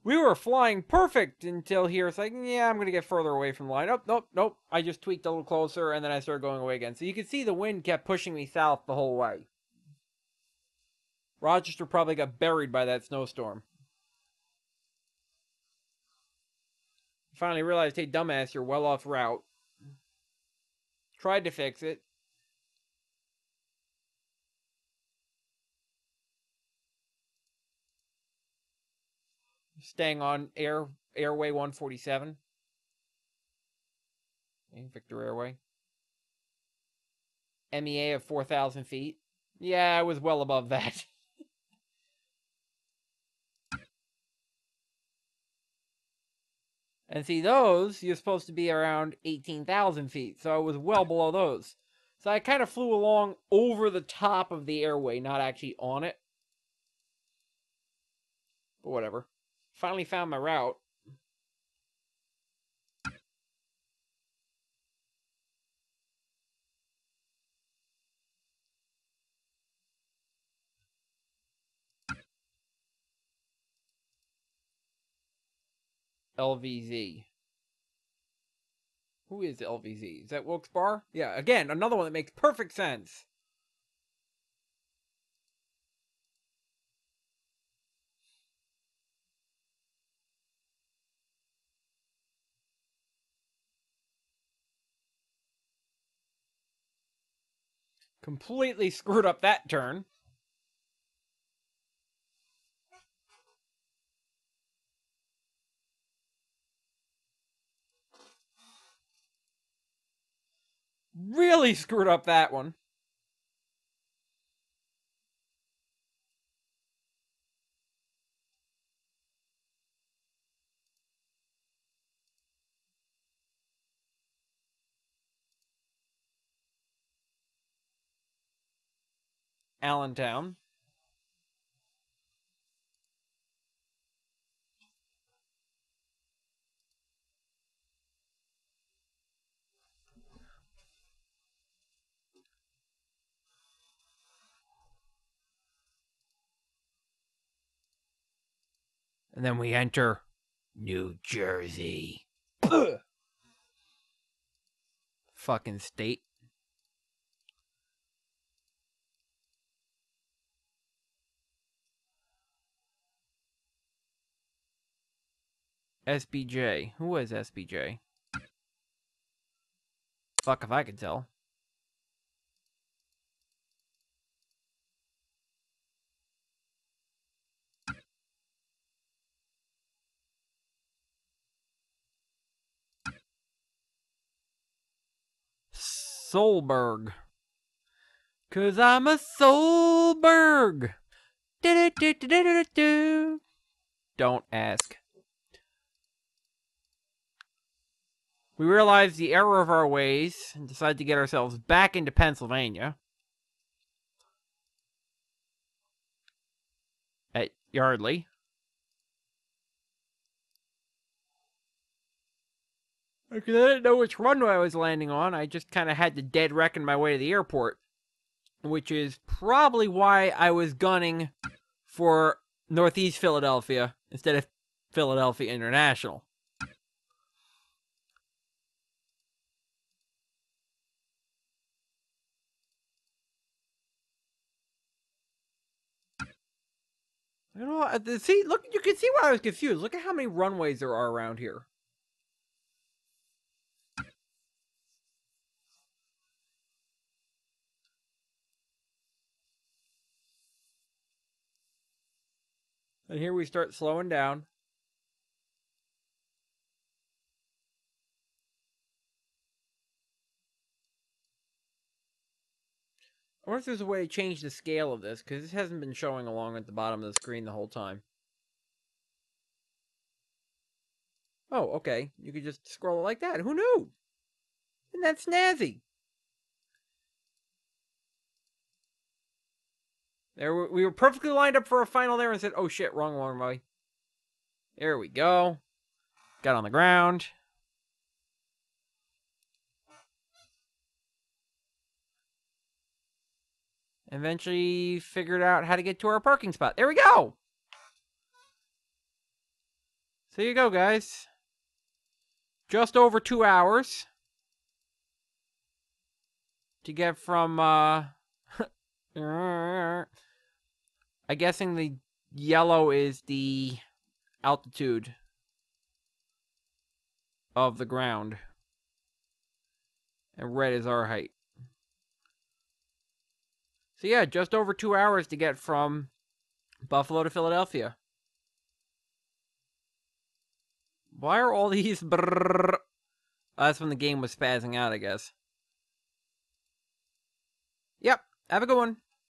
We were flying perfect until here. It's like, yeah, I'm going to get further away from the line. Oh, nope. I just tweaked a little closer, and then I started going away again. So you can see the wind kept pushing me south the whole way. Rochester probably got buried by that snowstorm. Finally realized, hey, dumbass, you're well off route. Tried to fix it. Staying on Airway 147. Victor Airway. MEA of 4,000 feet. Yeah, I was well above that. And see, those, you're supposed to be around 18,000 feet. So I was well below those. So I kind of flew along over the top of the airway, not actually on it. But whatever. Finally found my route. LVZ. Who is LVZ? Is that Wilkes-Barre? Yeah, again, another one that makes perfect sense. Completely screwed up that turn. Really screwed up that one. Allentown. And then we enter New Jersey. Ugh. Fucking state. SBJ. Who is SBJ? Fuck if I could tell. Solberg. 'Cause I'm a Solberg. Don't ask. We realized the error of our ways and decided to get ourselves back into Pennsylvania. At Yardley. Because I didn't know which runway I was landing on. I just kind of had to dead reckon my way to the airport. Which is probably why I was gunning for Northeast Philadelphia instead of Philadelphia International. You know, see, look, you can see why I was confused. Look at how many runways there are around here. And here we start slowing down. I wonder if there's a way to change the scale of this, because this hasn't been showing along at the bottom of the screen the whole time. Oh, okay. You could just scroll it like that. Who knew? Isn't that snazzy? We were perfectly lined up for a final there and said, oh shit, wrong way. There we go. Got on the ground. Eventually figured out how to get to our parking spot. There we go! So there you go, guys. Just over 2 hours to get from, I'm guessing the yellow is the altitude of the ground. And red is our height. So yeah, just over 2 hours to get from Buffalo to Philadelphia. Why are all these brrrr? That's when the game was spazzing out, I guess. Yep, have a good one.